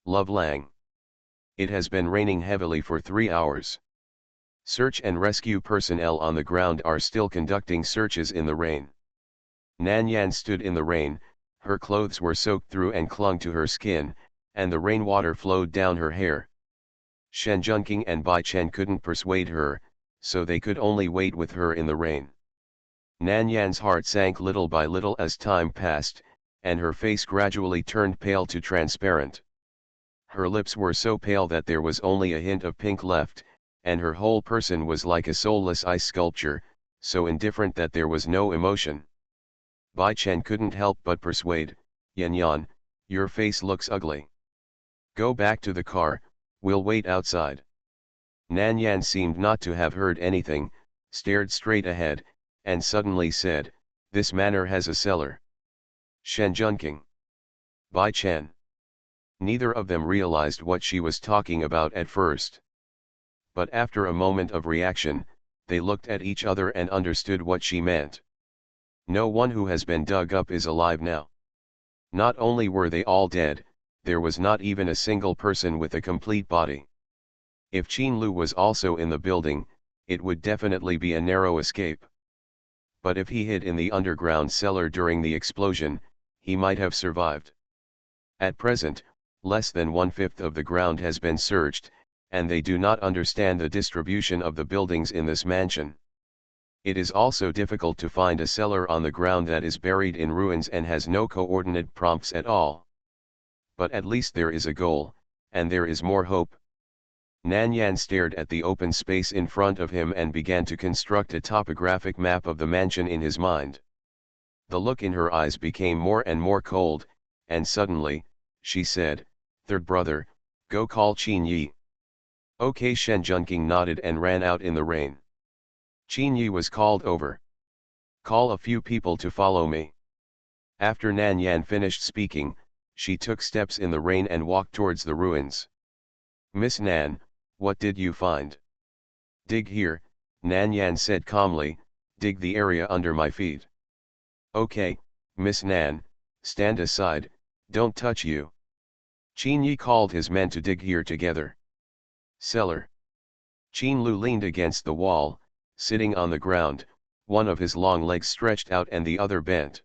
#Love Lang. It has been raining heavily for 3 hours. Search and rescue personnel on the ground are still conducting searches in the rain. Nan Yan stood in the rain, her clothes were soaked through and clung to her skin, and the rainwater flowed down her hair. Shen Junqing and Bai Chen couldn't persuade her, so they could only wait with her in the rain. Nan Yan's heart sank little by little as time passed, and her face gradually turned pale to transparent. Her lips were so pale that there was only a hint of pink left, and her whole person was like a soulless ice sculpture, so indifferent that there was no emotion. Bai Chen couldn't help but persuade, "Yan Yan, your face looks ugly. Go back to the car, we'll wait outside." Nan Yan seemed not to have heard anything, stared straight ahead, and suddenly said, "This manor has a cellar." Shen Junqing. Bai Chen. Neither of them realized what she was talking about at first. But after a moment of reaction, they looked at each other and understood what she meant. No one who has been dug up is alive now. Not only were they all dead, there was not even a single person with a complete body. If Qin Lu was also in the building, it would definitely be a narrow escape. But if he hid in the underground cellar during the explosion, he might have survived. At present, less than 1/5 of the ground has been searched, and they do not understand the distribution of the buildings in this mansion. It is also difficult to find a cellar on the ground that is buried in ruins and has no coordinate prompts at all. But at least there is a goal, and there is more hope. Nan Yan stared at the open space in front of him and began to construct a topographic map of the mansion in his mind. The look in her eyes became more and more cold, and suddenly, she said, "Third brother, go call Qin Ye." Okay. Shen Junqing nodded and ran out in the rain. Qin Ye was called over. "Call a few people to follow me." After Nan Yan finished speaking, she took steps in the rain and walked towards the ruins. "Miss Nan, what did you find?" "Dig here," Nan Yan said calmly, "dig the area under my feet." "Okay, Miss Nan, stand aside, don't touch you." Qin Ye called his men to dig here together. Cellar. Qin Lu leaned against the wall, sitting on the ground, one of his long legs stretched out and the other bent.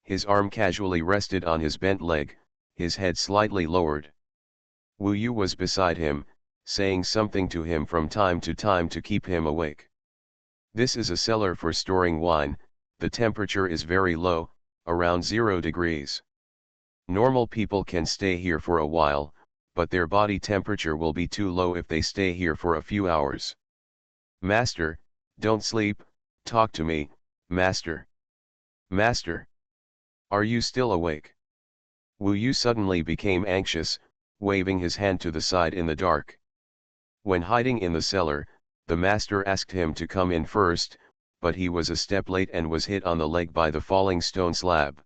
His arm casually rested on his bent leg, his head slightly lowered. Wu Yu was beside him, saying something to him from time to keep him awake. "This is a cellar for storing wine, the temperature is very low, around 0 degrees. Normal people can stay here for a while, but their body temperature will be too low if they stay here for a few hours. Master, don't sleep, talk to me, Master. Master. Are you still awake?" Wu Yu suddenly became anxious, waving his hand to the side in the dark. When hiding in the cellar, the master asked him to come in first, but he was a step late and was hit on the leg by the falling stone slab.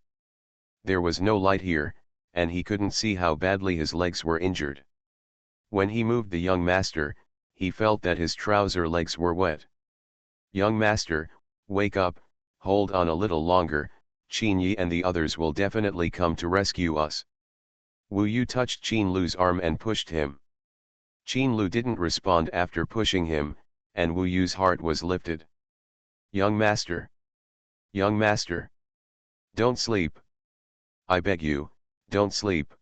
There was no light here, and he couldn't see how badly his legs were injured. When he moved the young master, he felt that his trouser legs were wet. "Young master, wake up, hold on a little longer, Qin Ye and the others will definitely come to rescue us. Wu Yu touched Qin Lu's arm and pushed him. Qin Lu didn't respond after pushing him, and Wu Yu's heart was lifted. Young master! Young master! Don't sleep! I beg you, don't sleep!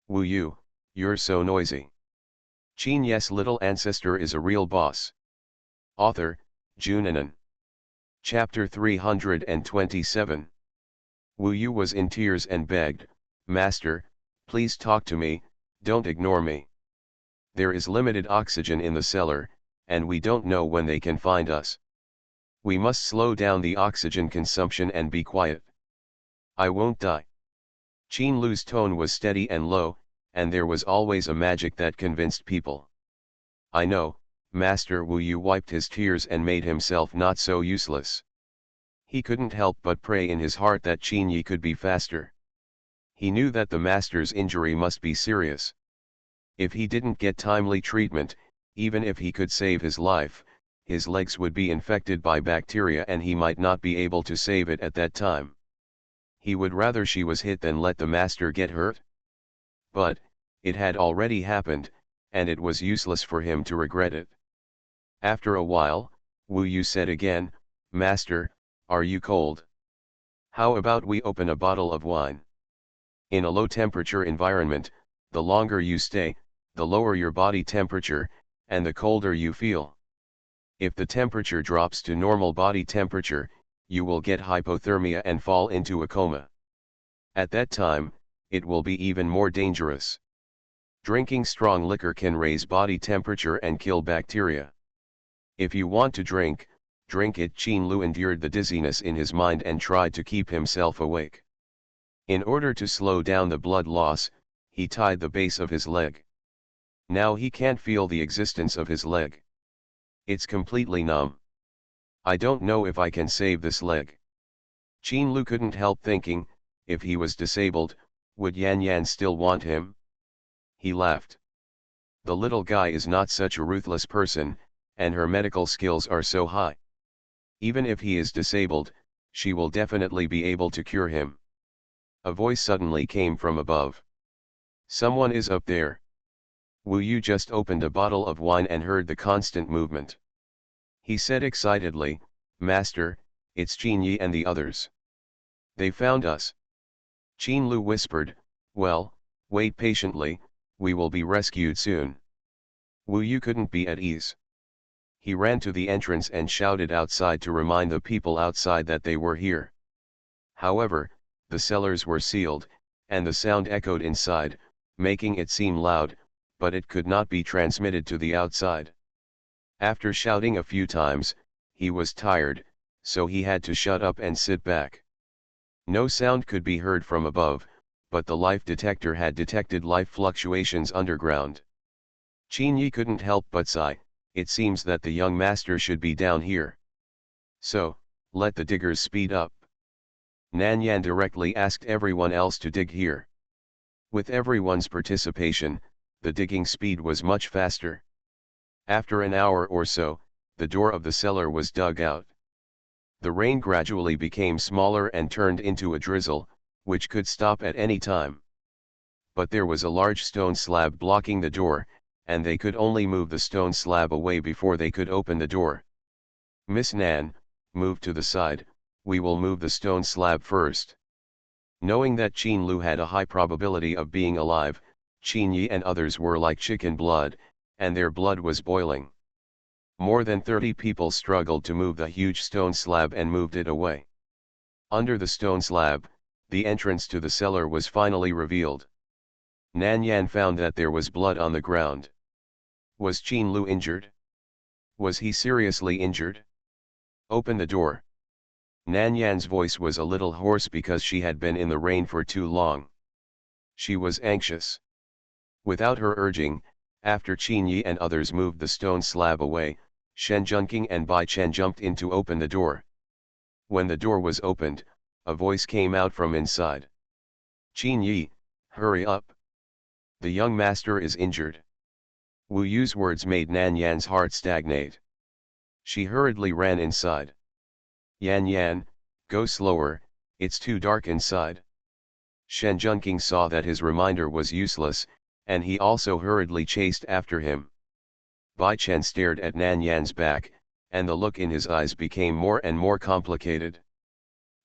Wu Yu, you're so noisy. Qin Ye's little ancestor is a real boss. Author, Junanan. Chapter 327. Wu Yu was in tears and begged, Master, please talk to me, don't ignore me. There is limited oxygen in the cellar, and we don't know when they can find us. We must slow down the oxygen consumption and be quiet. I won't die. Qin Lu's tone was steady and low, and there was always a magic that convinced people. I know, Master. Wu Yu wiped his tears and made himself not so useless. He couldn't help but pray in his heart that Qin Ye could be faster. He knew that the master's injury must be serious. If he didn't get timely treatment, even if he could save his life, his legs would be infected by bacteria and he might not be able to save it at that time. He would rather she was hit than let the master get hurt. But, it had already happened, and it was useless for him to regret it. After a while, Wu Yu said again, Master, are you cold? How about we open a bottle of wine? In a low-temperature environment, the longer you stay, the lower your body temperature, and the colder you feel. If the temperature drops to normal body temperature, you will get hypothermia and fall into a coma. At that time, it will be even more dangerous. Drinking strong liquor can raise body temperature and kill bacteria. If you want to drink, drink it. Qin Lu endured the dizziness in his mind and tried to keep himself awake. In order to slow down the blood loss, he tied the base of his leg. Now he can't feel the existence of his leg. It's completely numb. I don't know if I can save this leg. Qin Lu couldn't help thinking, if he was disabled, would Yan Yan still want him? He laughed. The little guy is not such a ruthless person, and her medical skills are so high. Even if he is disabled, she will definitely be able to cure him. A voice suddenly came from above. Someone is up there. Wu Yu just opened a bottle of wine and heard the constant movement. He said excitedly, Master, it's Qin Ye and the others. They found us. Qin Lu whispered, well, wait patiently, we will be rescued soon. Wu Yu couldn't be at ease. He ran to the entrance and shouted outside to remind the people outside that they were here. However, the cellars were sealed, and the sound echoed inside, making it seem loud, but it could not be transmitted to the outside. After shouting a few times, he was tired, so he had to shut up and sit back. No sound could be heard from above, but the life detector had detected life fluctuations underground. Qin Ye couldn't help but sigh, it seems that the young master should be down here. So, let the diggers speed up. Nan Yan directly asked everyone else to dig here. With everyone's participation, the digging speed was much faster. After an hour or so, the door of the cellar was dug out. The rain gradually became smaller and turned into a drizzle, which could stop at any time. But there was a large stone slab blocking the door, and they could only move the stone slab away before they could open the door. Miss Nan, move to the side, we will move the stone slab first. Knowing that Qin Lu had a high probability of being alive, Qin Ye and others were like chicken blood, and their blood was boiling. More than 30 people struggled to move the huge stone slab and moved it away. Under the stone slab, the entrance to the cellar was finally revealed. Nan Yan found that there was blood on the ground. Was Qin Lu injured? Was he seriously injured? Open the door. Nan Yan's voice was a little hoarse because she had been in the rain for too long. She was anxious. Without her urging, after Qin Ye and others moved the stone slab away, Shen Junqing and Bai Chen jumped in to open the door. When the door was opened, a voice came out from inside. Qin Ye, hurry up. The young master is injured. Wu Yu's words made Nan Yan's heart stagnate. She hurriedly ran inside. Yan Yan, go slower, It's too dark inside. Shen Junqing saw that his reminder was useless, and he also hurriedly chased after him. Bai Chen stared at Nan Yan's back, and the look in his eyes became more and more complicated.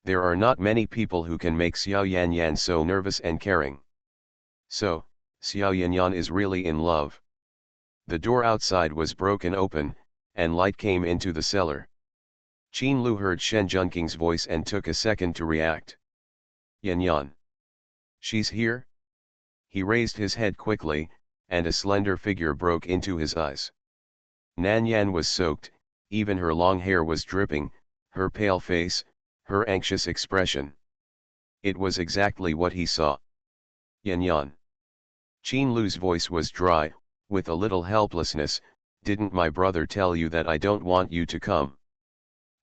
There are not many people who can make Xiao Yanyan so nervous and caring. So, Xiao Yanyan is really in love. The door outside was broken open, and light came into the cellar. Qin Lu heard Shen Junqing's voice and took a second to react. Yanyan. She's here? He raised his head quickly, and a slender figure broke into his eyes. Nan Yan was soaked, even her long hair was dripping, her pale face, her anxious expression. It was exactly what he saw. Yanyan. Qin Lu's voice was dry, with a little helplessness. Didn't my brother tell you that I don't want you to come?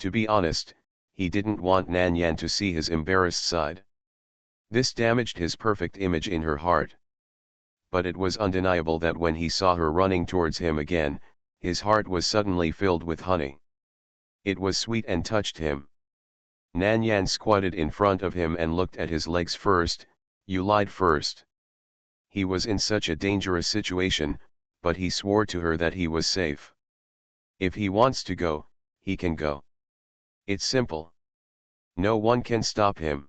To be honest, he didn't want Nan Yan to see his embarrassed side. This damaged his perfect image in her heart. But it was undeniable that when he saw her running towards him again, his heart was suddenly filled with honey. It was sweet and touched him. Nan Yan squatted in front of him and looked at his legs first. You lied first. He was in such a dangerous situation, but he swore to her that he was safe. If he wants to go, he can go. It's simple. No one can stop him.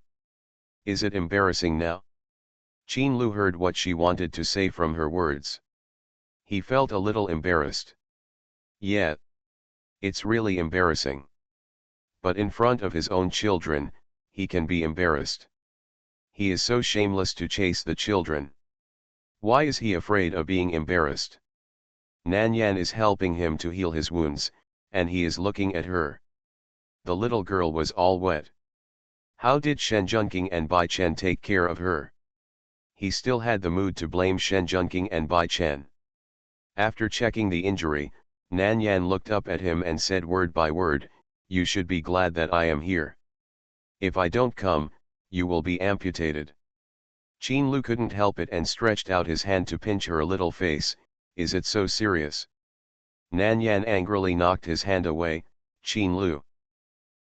Is it embarrassing now? Qin Lu heard what she wanted to say from her words. He felt a little embarrassed. Yeah. It's really embarrassing. But in front of his own children, he can be embarrassed. He is so shameless to chase the children. Why is he afraid of being embarrassed? Nan Yan is helping him to heal his wounds, and he is looking at her. The little girl was all wet. How did Shen Junqing and Bai Chen take care of her? He still had the mood to blame Shen Junqing and Bai Chen. After checking the injury, Nan Yan looked up at him and said word by word, you should be glad that I am here. If I don't come, you will be amputated. Qin Lu couldn't help it and stretched out his hand to pinch her little face. Is it so serious? Nan Yan angrily knocked his hand away. Qin Lu.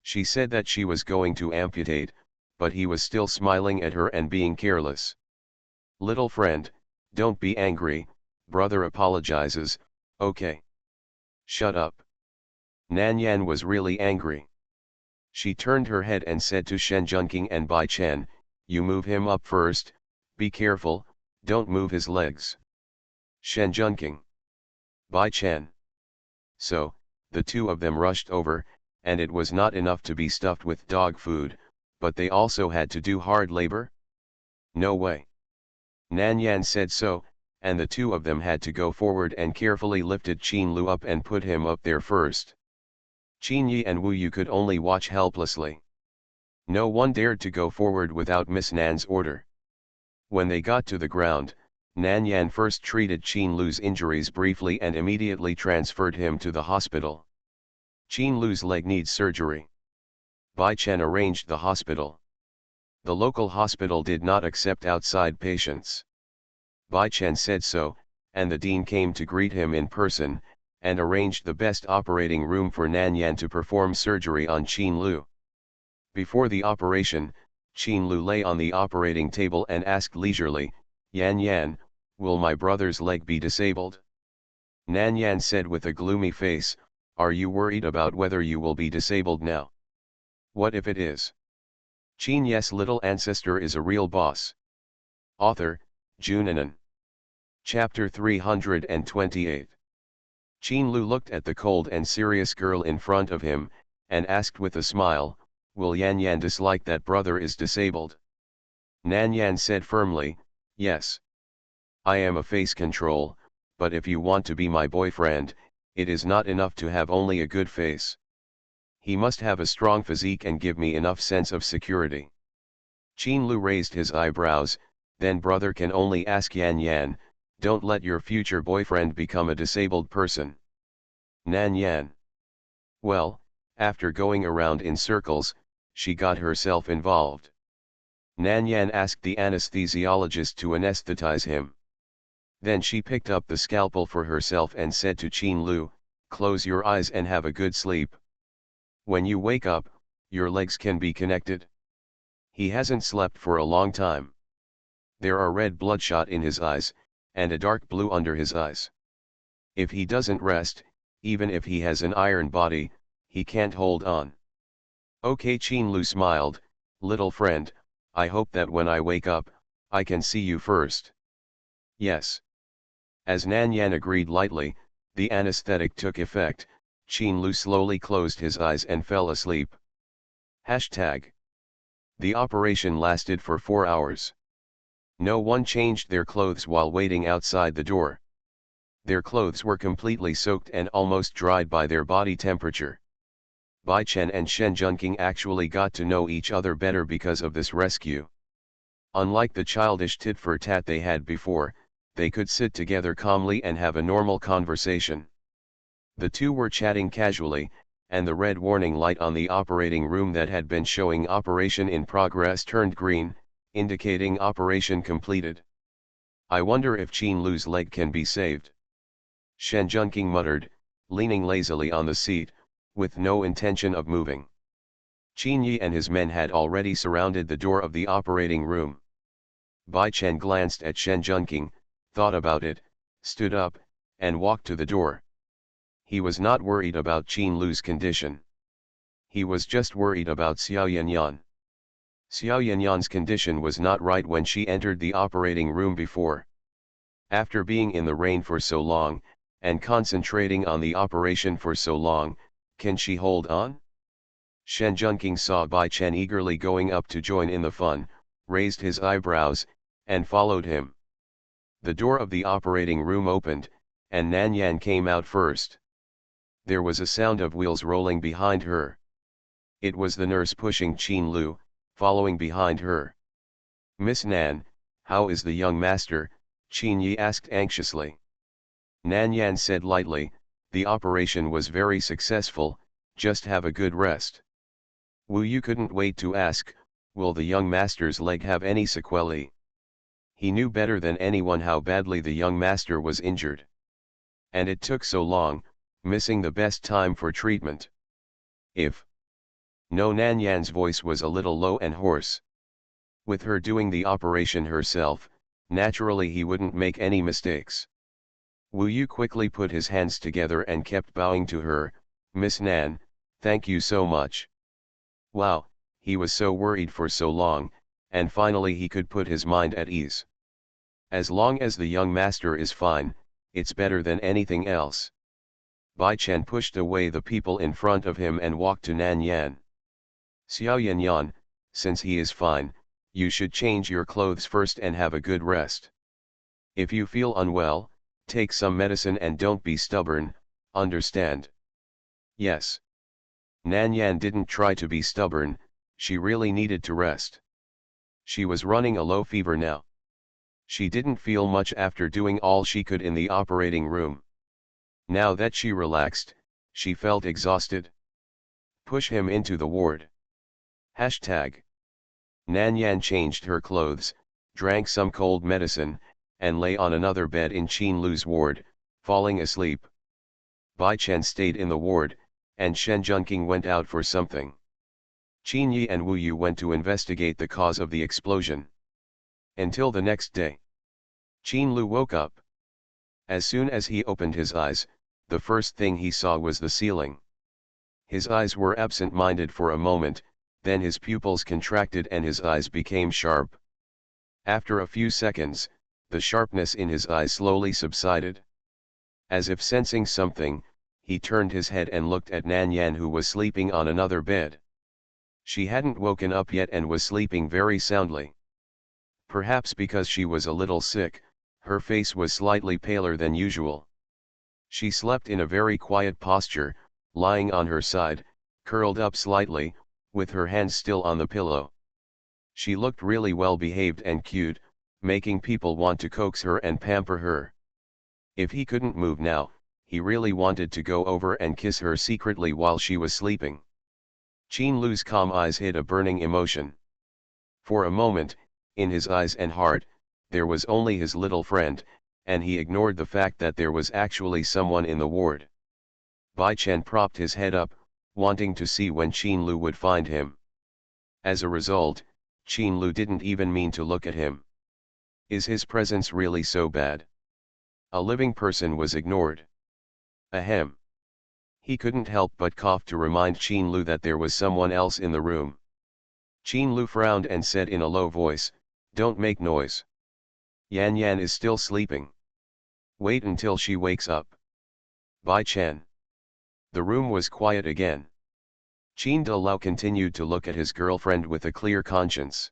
She said that she was going to amputate, but he was still smiling at her and being careless. Little friend, don't be angry, brother apologizes, okay. Shut up. Nan Yan was really angry. She turned her head and said to Shen Junqing and Bai Chen, you move him up first, be careful, don't move his legs. Shen Junqing. Bai Chen. So, the two of them rushed over, and it was not enough to be stuffed with dog food, but they also had to do hard labor? No way. Nan Yan said so, and the two of them had to go forward and carefully lifted Qin Lu up and put him up there first. Qin Ye and Wu Yu could only watch helplessly. No one dared to go forward without Miss Nan's order. When they got to the ground, Nan Yan first treated Qin Lu's injuries briefly and immediately transferred him to the hospital. Qin Lu's leg needs surgery. Bai Chen arranged the hospital. The local hospital did not accept outside patients. Bai Chen said so, and the dean came to greet him in person, and arranged the best operating room for Nan Yan to perform surgery on Qin Lu. Before the operation, Qin Lu lay on the operating table and asked leisurely, Yan Yan, will my brother's leg be disabled? Nan Yan said with a gloomy face, are you worried about whether you will be disabled now? What if it is? Qin Ye's little ancestor is a real boss. Author, Junanan. Chapter 328. Qin Lu looked at the cold and serious girl in front of him, and asked with a smile, will Yan Yan dislike that brother is disabled? Nan Yan said firmly, yes. I am a face control, but if you want to be my boyfriend, it is not enough to have only a good face. He must have a strong physique and give me enough sense of security. Qin Lu raised his eyebrows, then brother can only ask Yan Yan, don't let your future boyfriend become a disabled person. Nan Yan. Well, after going around in circles, she got herself involved. Nan Yan asked the anesthesiologist to anesthetize him. Then she picked up the scalpel for herself and said to Qin Lu, close your eyes and have a good sleep. When you wake up, your legs can be connected. He hasn't slept for a long time. There are red bloodshot in his eyes, and a dark blue under his eyes. If he doesn't rest, even if he has an iron body, he can't hold on. Okay, Qin Lu smiled, little friend, I hope that when I wake up, I can see you first. Yes. As Nan Yan agreed lightly, the anesthetic took effect. Qin Lu slowly closed his eyes and fell asleep. Hashtag. The operation lasted for 4 hours. No one changed their clothes while waiting outside the door. Their clothes were completely soaked and almost dried by their body temperature. Bai Chen and Shen Junqing actually got to know each other better because of this rescue. Unlike the childish tit-for-tat they had before, they could sit together calmly and have a normal conversation. The two were chatting casually, and the red warning light on the operating room that had been showing operation in progress turned green, indicating operation completed. I wonder if Qin Lu's leg can be saved. Shen Junqing muttered, leaning lazily on the seat, with no intention of moving. Qin Ye and his men had already surrounded the door of the operating room. Bai Chen glanced at Shen Junqing, thought about it, stood up, and walked to the door. He was not worried about Qin Lu's condition. He was just worried about Xiao Yanyan. Xiao Yanyan's condition was not right when she entered the operating room before. After being in the rain for so long, and concentrating on the operation for so long, can she hold on? Shen Junqing saw Bai Chen eagerly going up to join in the fun, raised his eyebrows, and followed him. The door of the operating room opened, and Nan Yan came out first. There was a sound of wheels rolling behind her. It was the nurse pushing Qin Lu, following behind her. Miss Nan, how is the young master? Qin Ye asked anxiously. Nan Yan said lightly, the operation was very successful, just have a good rest. Wu Yu couldn't wait to ask, will the young master's leg have any sequelae? He knew better than anyone how badly the young master was injured. And it took so long, missing the best time for treatment. If. No, Nan Yan's voice was a little low and hoarse. With her doing the operation herself, naturally he wouldn't make any mistakes. Wu Yu quickly put his hands together and kept bowing to her, Miss Nan, thank you so much. Wow, he was so worried for so long, and finally he could put his mind at ease. As long as the young master is fine, it's better than anything else. Bai Chen pushed away the people in front of him and walked to Nan Yan. Xiao Yanyan, since he is fine, you should change your clothes first and have a good rest. If you feel unwell, take some medicine and don't be stubborn, understand? Yes. Nan Yan didn't try to be stubborn, she really needed to rest. She was running a low fever now. She didn't feel much after doing all she could in the operating room. Now that she relaxed, she felt exhausted. Push him into the ward. Hashtag. Nan Yan changed her clothes, drank some cold medicine, and lay on another bed in Qin Lu's ward, falling asleep. Bai Chen stayed in the ward, and Shen Junqing went out for something. Qin Ye and Wu Yu went to investigate the cause of the explosion. Until the next day. Qin Lu woke up. As soon as he opened his eyes, the first thing he saw was the ceiling. His eyes were absent-minded for a moment, then his pupils contracted and his eyes became sharp. After a few seconds, the sharpness in his eyes slowly subsided. As if sensing something, he turned his head and looked at Nan Yan, who was sleeping on another bed. She hadn't woken up yet and was sleeping very soundly. Perhaps because she was a little sick, her face was slightly paler than usual. She slept in a very quiet posture, lying on her side, curled up slightly, with her hands still on the pillow. She looked really well behaved and cute, making people want to coax her and pamper her. If he couldn't move now, he really wanted to go over and kiss her secretly while she was sleeping. Qin Lu's calm eyes hid a burning emotion. For a moment, in his eyes and heart, there was only his little friend, and he ignored the fact that there was actually someone in the ward. Bai Chen propped his head up, wanting to see when Qin Lu would find him. As a result, Qin Lu didn't even mean to look at him. Is his presence really so bad? A living person was ignored. Ahem. He couldn't help but cough to remind Qin Lu that there was someone else in the room. Qin Lu frowned and said in a low voice, "Don't make noise. Yan Yan is still sleeping. Wait until she wakes up." Bai Chen. The room was quiet again. Qin De Lao continued to look at his girlfriend with a clear conscience.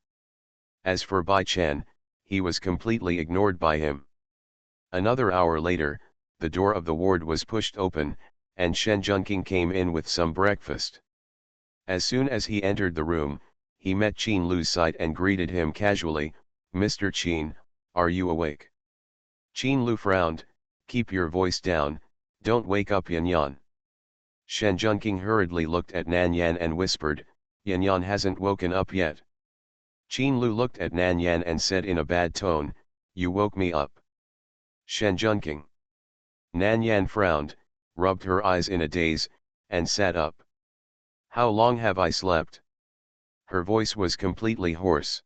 As for Bai Chen, he was completely ignored by him. Another hour later, the door of the ward was pushed open, and Shen Junqing came in with some breakfast. As soon as he entered the room, he met Qin Lu's side and greeted him casually, "Mr. Qin, are you awake?" Qin Lu frowned, "Keep your voice down, don't wake up Yan Yan." Shen Junqing hurriedly looked at Nan Yan and whispered, "Yan Yan hasn't woken up yet." Qin Lu looked at Nan Yan and said in a bad tone, "You woke me up." Shen Junqing. Nan Yan frowned, rubbed her eyes in a daze, and sat up. "How long have I slept?" Her voice was completely hoarse.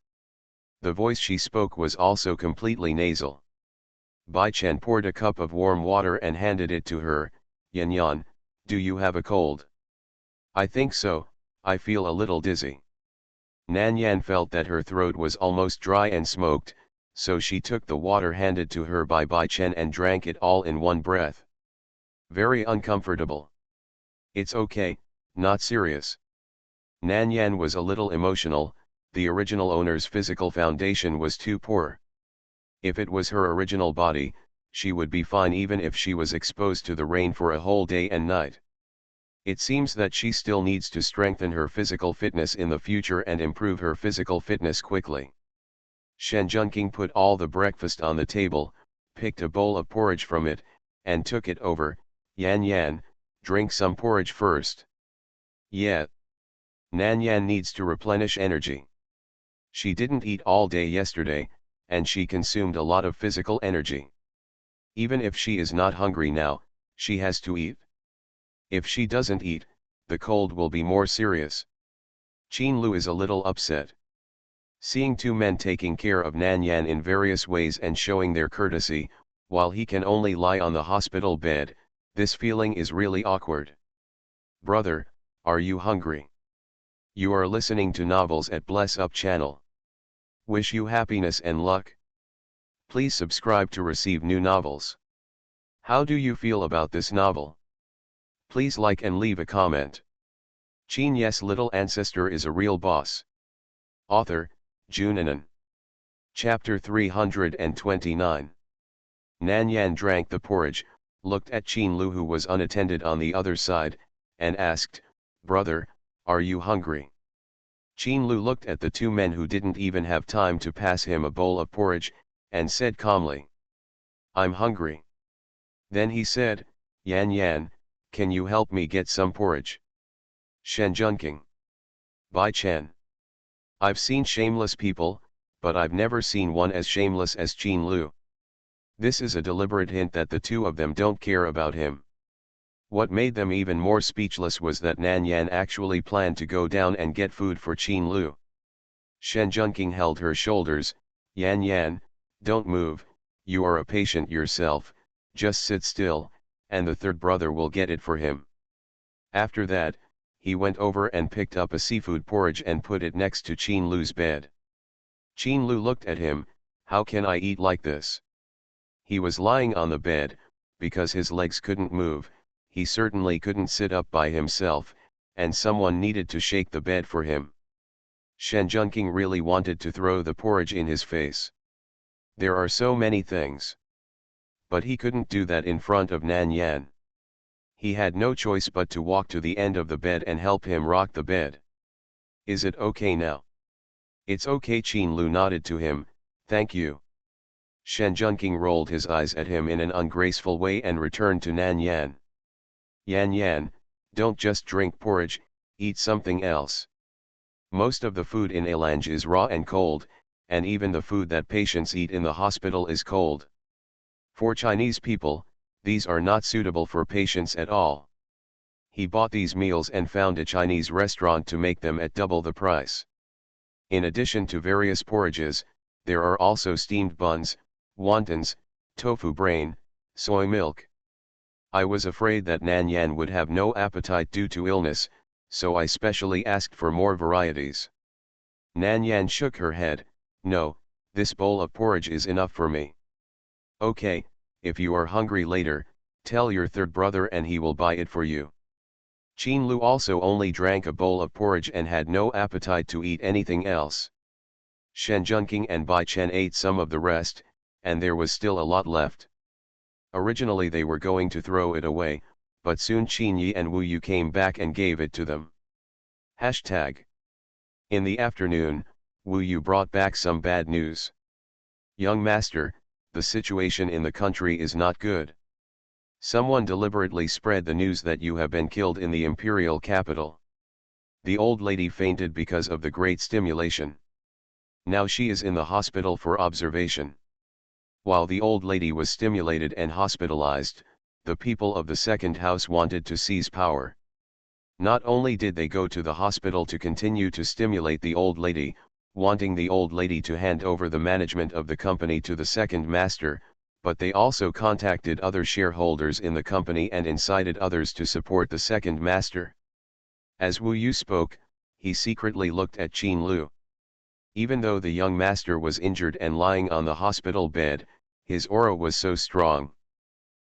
The voice she spoke was also completely nasal. Bai Chen poured a cup of warm water and handed it to her. "Yan Yan, do you have a cold?" "I think so, I feel a little dizzy." Nan Yan felt that her throat was almost dry and smoked, so she took the water handed to her by Bai Chen and drank it all in one breath. Very uncomfortable. "It's okay, not serious." Nan Yan was a little emotional. The original owner's physical foundation was too poor. If it was her original body, she would be fine even if she was exposed to the rain for a whole day and night. It seems that she still needs to strengthen her physical fitness in the future and improve her physical fitness quickly. Shen Junqing put all the breakfast on the table, picked a bowl of porridge from it, and took it over. "Yan Yan, drink some porridge first." "Yeah." Nan Yan needs to replenish energy. She didn't eat all day yesterday, and she consumed a lot of physical energy. Even if she is not hungry now, she has to eat. If she doesn't eat, the cold will be more serious. Qin Lu is a little upset. Seeing two men taking care of Nan Yan in various ways and showing their courtesy, while he can only lie on the hospital bed, this feeling is really awkward. "Brother, are you hungry?" You are listening to novels at Bless Up channel. Wish you happiness and luck. Please subscribe to receive new novels. How do you feel about this novel? Please like and leave a comment. Qin Ye's little ancestor is a real boss. Author, Junanan. Chapter 329. Nan Yan drank the porridge, looked at Qin Lu who was unattended on the other side, and asked, "Brother, are you hungry?" Qin Lu looked at the two men who didn't even have time to pass him a bowl of porridge, and said calmly, "I'm hungry." Then he said, "Yan Yan, can you help me get some porridge?" Shen Junqing. Bai Chen. I've seen shameless people, but I've never seen one as shameless as Qin Lu. This is a deliberate hint that the two of them don't care about him. What made them even more speechless was that Nan Yan actually planned to go down and get food for Qin Lu. Shen Junqing held her shoulders. "Yan Yan, don't move, you are a patient yourself, just sit still, and the third brother will get it for him." After that, he went over and picked up a seafood porridge and put it next to Qin Lu's bed. Qin Lu looked at him. "How can I eat like this?" He was lying on the bed, because his legs couldn't move. He certainly couldn't sit up by himself, and someone needed to shake the bed for him. Shen Junqing really wanted to throw the porridge in his face. There are so many things. But he couldn't do that in front of Nan Yan. He had no choice but to walk to the end of the bed and help him rock the bed. "Is it okay now?" "It's okay." Qin Lu nodded to him, "Thank you." Shen Junqing rolled his eyes at him in an ungraceful way and returned to Nan Yan. "Yan Yan, don't just drink porridge, eat something else. Most of the food in Alange is raw and cold, and even the food that patients eat in the hospital is cold. For Chinese people, these are not suitable for patients at all. He bought these meals and found a Chinese restaurant to make them at double the price. In addition to various porridges, there are also steamed buns, wontons, tofu brain, soy milk. I was afraid that Nan Yan would have no appetite due to illness, so I specially asked for more varieties. Nan Yan shook her head. No, this bowl of porridge is enough for me. Okay, if you are hungry later, tell your third brother and he will buy it for you. Qin Lu also only drank a bowl of porridge and had no appetite to eat anything else. Shen Junqing and Bai Chen ate some of the rest, and there was still a lot left. Originally they were going to throw it away, but soon Qin Ye and Wu Yu came back and gave it to them. Hashtag. In the afternoon, Wu Yu brought back some bad news. Young master, the situation in the country is not good. Someone deliberately spread the news that you have been killed in the imperial capital. The old lady fainted because of the great stimulation. Now she is in the hospital for observation. While the old lady was stimulated and hospitalized, the people of the second house wanted to seize power. Not only did they go to the hospital to continue to stimulate the old lady, wanting the old lady to hand over the management of the company to the second master, but they also contacted other shareholders in the company and incited others to support the second master. As Wu Yu spoke, he secretly looked at Qin Lu. Even though the young master was injured and lying on the hospital bed, his aura was so strong.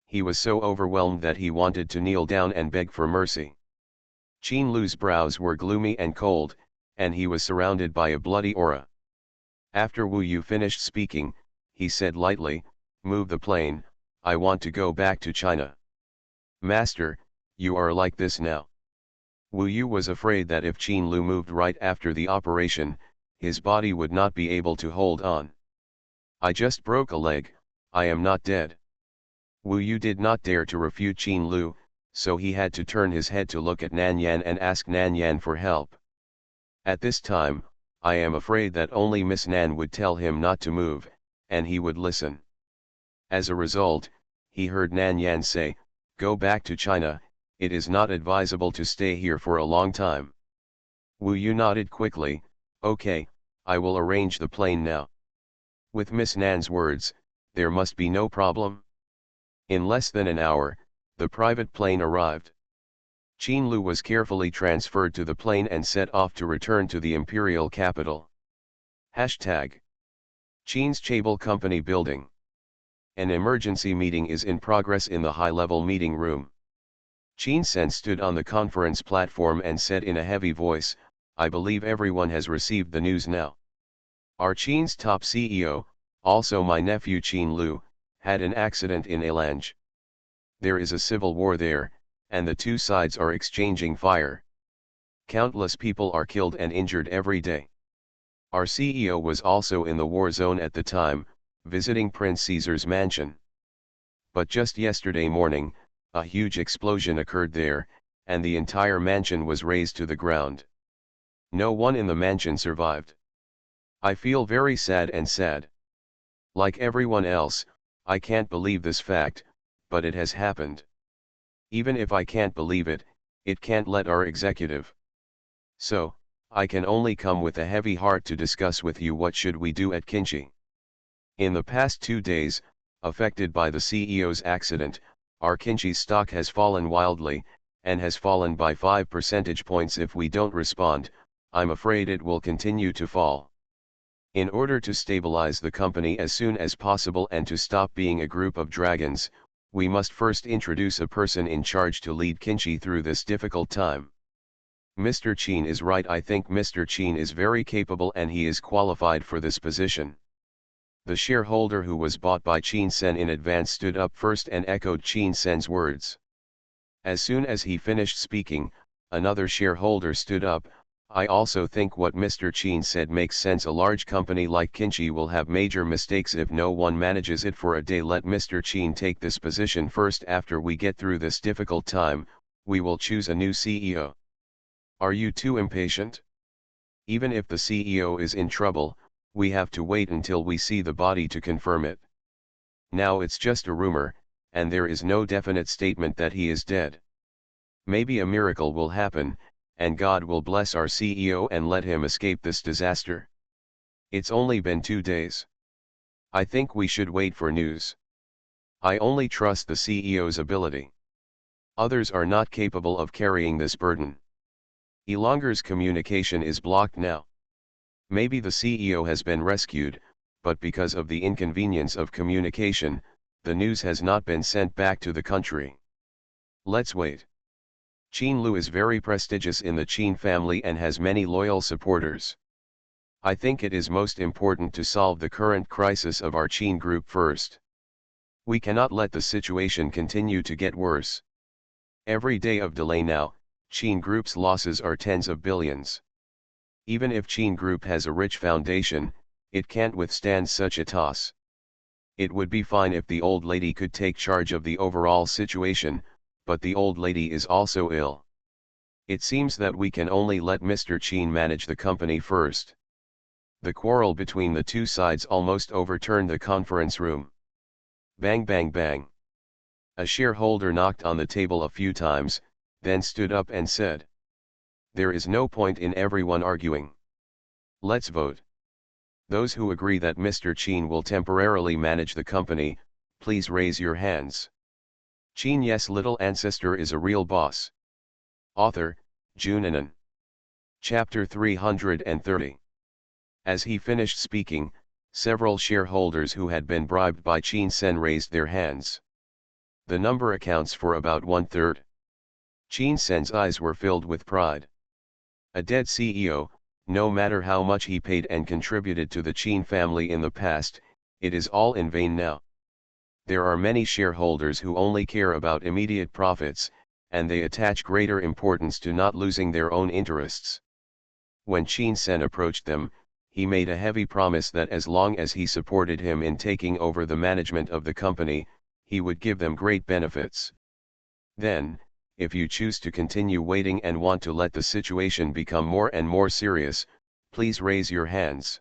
He was so overwhelmed that he wanted to kneel down and beg for mercy. Qin Lu's brows were gloomy and cold, and he was surrounded by a bloody aura. After Wu Yu finished speaking, he said lightly, "Move the plane, I want to go back to China." "Master, you are like this now." Wu Yu was afraid that if Qin Lu moved right after the operation, his body would not be able to hold on. "I just broke a leg, I am not dead." Wu Yu did not dare to refute Qin Lu, so he had to turn his head to look at Nan Yan and ask Nan Yan for help. At this time, I am afraid that only Miss Nan would tell him not to move, and he would listen. As a result, he heard Nan Yan say, "Go back to China, it is not advisable to stay here for a long time." Wu Yu nodded quickly, "Okay, I will arrange the plane now." With Miss Nan's words, there must be no problem. In less than an hour, the private plane arrived. Qin Lu was carefully transferred to the plane and set off to return to the imperial capital. Hashtag. Qin's Cable Company Building. An emergency meeting is in progress in the high-level meeting room. Qin Sen stood on the conference platform and said in a heavy voice, "I believe everyone has received the news now. Our Qin's top CEO, also my nephew Qin Lu, had an accident in Ilange. There is a civil war there, and the two sides are exchanging fire. Countless people are killed and injured every day. Our CEO was also in the war zone at the time, visiting Prince Caesar's mansion. But just yesterday morning, a huge explosion occurred there, and the entire mansion was razed to the ground. No one in the mansion survived. I feel very sad and sad. Like everyone else, I can't believe this fact, but it has happened. Even if I can't believe it, it can't let our executive. So, I can only come with a heavy heart to discuss with you what should we do at Qin Ye. In the past 2 days, affected by the CEO's accident, our Qin Ye stock has fallen wildly, and has fallen by 5 percentage points. If we don't respond, I'm afraid it will continue to fall. In order to stabilize the company as soon as possible and to stop being a group of dragons, we must first introduce a person in charge to lead Qin Ye through this difficult time. Mr. Qin is right. I think Mr. Qin is very capable and he is qualified for this position." The shareholder who was bought by Qin Sen in advance stood up first and echoed Qin Sen's words. As soon as he finished speaking, another shareholder stood up, "I also think what Mr. Qin said makes sense. A large company like Qin Ye will have major mistakes if no one manages it for a day. Let Mr. Qin take this position first. After we get through this difficult time, we will choose a new CEO. Are you too impatient? Even if the CEO is in trouble, we have to wait until we see the body to confirm it. Now it's just a rumor, and there is no definite statement that he is dead. Maybe a miracle will happen, and God will bless our CEO and let him escape this disaster. It's only been 2 days. I think we should wait for news. I only trust the CEO's ability. Others are not capable of carrying this burden. Elonger's communication is blocked now. Maybe the CEO has been rescued, but because of the inconvenience of communication, the news has not been sent back to the country. Let's wait. Qin Lu is very prestigious in the Qin family and has many loyal supporters. I think it is most important to solve the current crisis of our Qin group first. We cannot let the situation continue to get worse. Every day of delay now, Qin group's losses are tens of billions. Even if Qin group has a rich foundation, it can't withstand such a toss. It would be fine if the old lady could take charge of the overall situation, but the old lady is also ill. It seems that we can only let Mr. Qin manage the company first. The quarrel between the two sides almost overturned the conference room. Bang bang bang. A shareholder knocked on the table a few times, then stood up and said, "There is no point in everyone arguing. Let's vote. Those who agree that Mr. Qin will temporarily manage the company, please raise your hands." Qin Ye's little ancestor is a real boss. Author, Junanan. Chapter 330. As he finished speaking, several shareholders who had been bribed by Qin Sen raised their hands. The number accounts for about 1/3. Qin Sen's eyes were filled with pride. A dead CEO, no matter how much he paid and contributed to the Qin family in the past, it is all in vain now. There are many shareholders who only care about immediate profits, and they attach greater importance to not losing their own interests. When Qin Sen approached them, he made a heavy promise that as long as he supported him in taking over the management of the company, he would give them great benefits. Then, if you choose to continue waiting and want to let the situation become more and more serious, please raise your hands.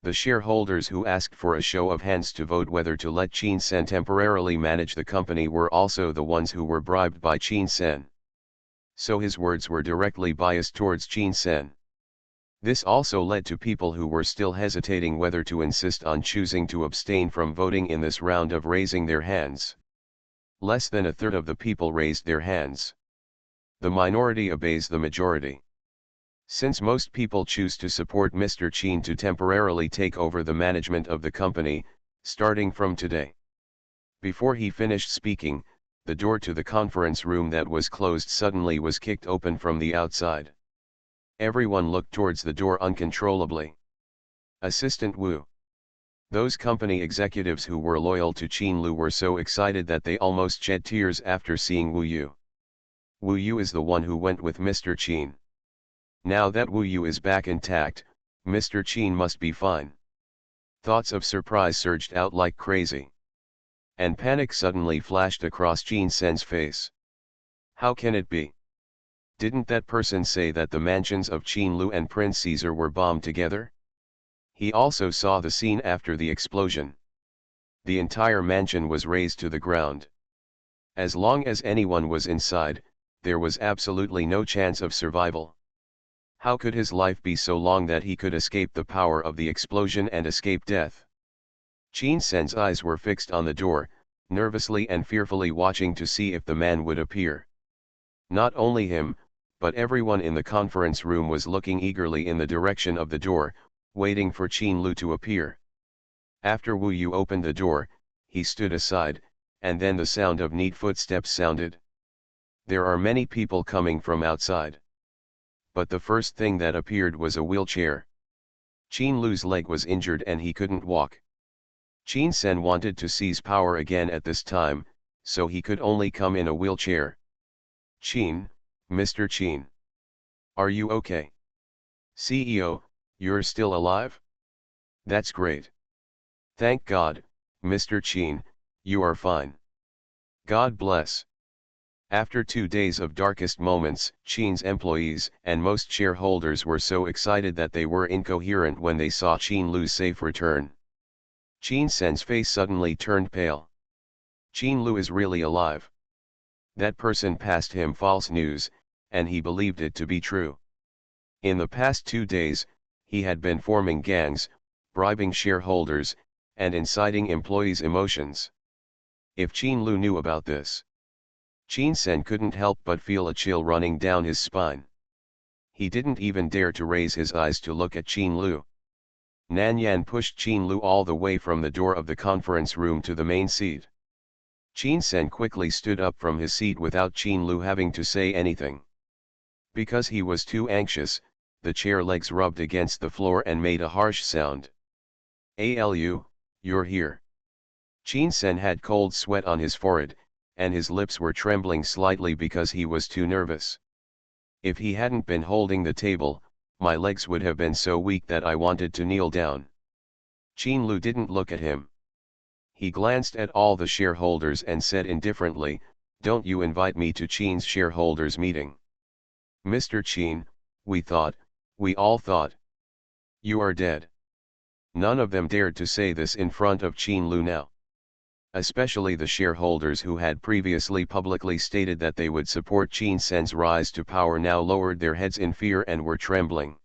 The shareholders who asked for a show of hands to vote whether to let Qin Sen temporarily manage the company were also the ones who were bribed by Qin Sen. So his words were directly biased towards Qin Sen. This also led to people who were still hesitating whether to insist on choosing to abstain from voting in this round of raising their hands. Less than 1/3 of the people raised their hands. The minority obeys the majority. Since most people choose to support Mr. Qin to temporarily take over the management of the company, starting from today. Before he finished speaking, the door to the conference room that was closed suddenly was kicked open from the outside. Everyone looked towards the door uncontrollably. Assistant Wu. Those company executives who were loyal to Qin Lu were so excited that they almost shed tears after seeing Wu Yu. Wu Yu is the one who went with Mr. Qin. Now that Wu Yu is back intact, Mr. Qin must be fine. Thoughts of surprise surged out like crazy. And panic suddenly flashed across Qin Sen's face. How can it be? Didn't that person say that the mansions of Qin Lu and Prince Caesar were bombed together? He also saw the scene after the explosion. The entire mansion was razed to the ground. As long as anyone was inside, there was absolutely no chance of survival. How could his life be so long that he could escape the power of the explosion and escape death? Qin Sen's eyes were fixed on the door, nervously and fearfully watching to see if the man would appear. Not only him, but everyone in the conference room was looking eagerly in the direction of the door, waiting for Qin Lu to appear. After Wu Yu opened the door, he stood aside, and then the sound of neat footsteps sounded. There are many people coming from outside. But the first thing that appeared was a wheelchair. Qin Lu's leg was injured and he couldn't walk. Qin Sen wanted to seize power again at this time, so he could only come in a wheelchair. Qin, Mr. Qin. Are you okay? CEO, you're still alive? That's great. Thank God, Mr. Qin, you are fine. God bless. After 2 days of darkest moments, Qin's employees and most shareholders were so excited that they were incoherent when they saw Qin Lu's safe return. Qin Sen's face suddenly turned pale. Qin Lu is really alive. That person passed him false news, and he believed it to be true. In the past 2 days, he had been forming gangs, bribing shareholders, and inciting employees' emotions. If Qin Lu knew about this, Qin Sen couldn't help but feel a chill running down his spine. He didn't even dare to raise his eyes to look at Qin Lu. Nan Yan pushed Qin Lu all the way from the door of the conference room to the main seat. Qin Sen quickly stood up from his seat without Qin Lu having to say anything. Because he was too anxious, the chair legs rubbed against the floor and made a harsh sound. "Alu, you're here." Qin Sen had cold sweat on his forehead, and his lips were trembling slightly because he was too nervous. If he hadn't been holding the table, my legs would have been so weak that I wanted to kneel down. Qin Lu didn't look at him. He glanced at all the shareholders and said indifferently, "Don't you invite me to Qin's shareholders meeting. Mr. Qin, we all thought. You are dead." None of them dared to say this in front of Qin Lu now. Especially the shareholders who had previously publicly stated that they would support Qin Sen's rise to power now lowered their heads in fear and were trembling.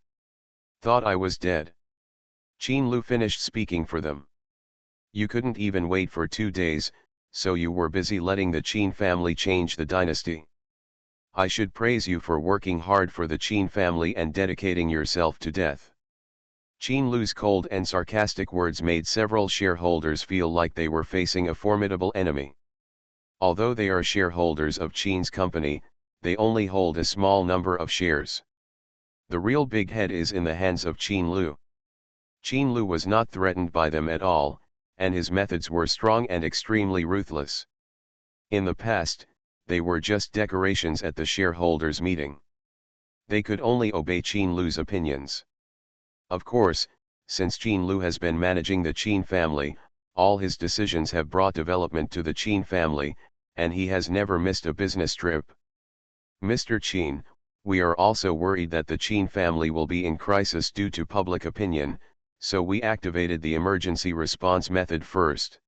"Thought I was dead." Qin Lu finished speaking for them. "You couldn't even wait for 2 days, so you were busy letting the Qin family change the dynasty. I should praise you for working hard for the Qin family and dedicating yourself to death." Qin Lu's cold and sarcastic words made several shareholders feel like they were facing a formidable enemy. Although they are shareholders of Qin's company, they only hold a small number of shares. The real big head is in the hands of Qin Lu. Qin Lu was not threatened by them at all, and his methods were strong and extremely ruthless. In the past, they were just decorations at the shareholders' meeting. They could only obey Qin Lu's opinions. Of course, since Qin Lu has been managing the Qin family, all his decisions have brought development to the Qin family, and he has never missed a business trip. "Mr. Qin, we are also worried that the Qin family will be in crisis due to public opinion, so we activated the emergency response method first."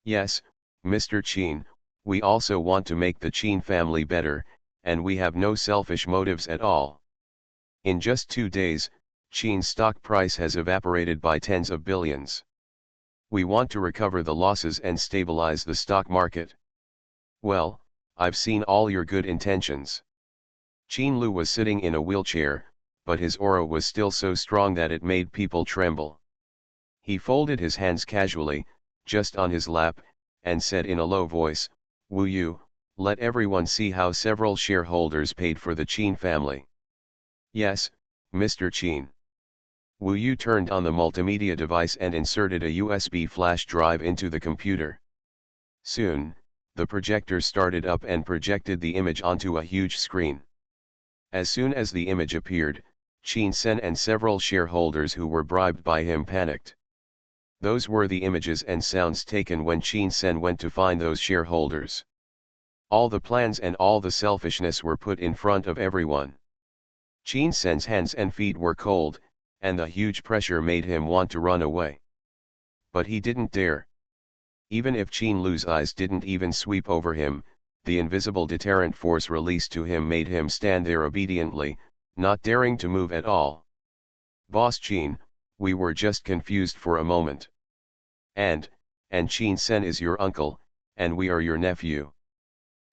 "Yes, Mr. Qin, we also want to make the Qin family better, and we have no selfish motives at all. In just 2 days, Qin's stock price has evaporated by tens of billions. We want to recover the losses and stabilize the stock market." "Well, I've seen all your good intentions." Qin Lu was sitting in a wheelchair, but his aura was still so strong that it made people tremble. He folded his hands casually, just on his lap, and said in a low voice, "Wu Yu, let everyone see how several shareholders paid for the Qin family." "Yes, Mr. Qin." Wu Yu turned on the multimedia device and inserted a USB flash drive into the computer. Soon, the projector started up and projected the image onto a huge screen. As soon as the image appeared, Qin Sen and several shareholders who were bribed by him panicked. Those were the images and sounds taken when Qin Sen went to find those shareholders. All the plans and all the selfishness were put in front of everyone. Qin Sen's hands and feet were cold, and the huge pressure made him want to run away. But he didn't dare. Even if Qin Lu's eyes didn't even sweep over him, the invisible deterrent force released to him made him stand there obediently, not daring to move at all. "Boss Qin, we were just confused for a moment. And Qin Sen is your uncle, and we are your nephew.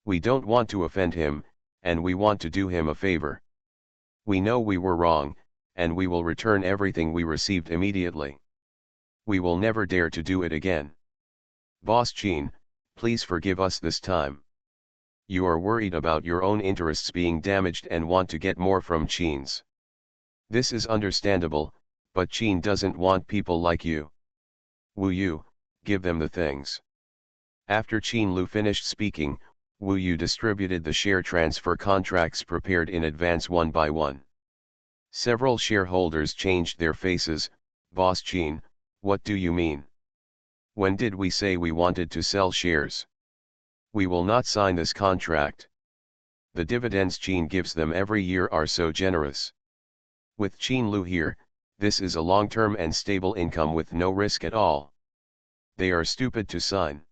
We don't want to offend him, and we want to do him a favor. We know we were wrong, and we will return everything we received immediately. We will never dare to do it again. Boss Qin, please forgive us this time. You are worried about your own interests being damaged and want to get more from Qin's. This is understandable, but Qin doesn't want people like you. Wu Yu, give them the things." After Qin Lu finished speaking, Wu Yu distributed the share transfer contracts prepared in advance one by one. Several shareholders changed their faces. "Boss Qin, what do you mean? When did we say we wanted to sell shares? We will not sign this contract. The dividends Qin gives them every year are so generous. With Qin Lu here, this is a long-term and stable income with no risk at all. They are stupid to sign."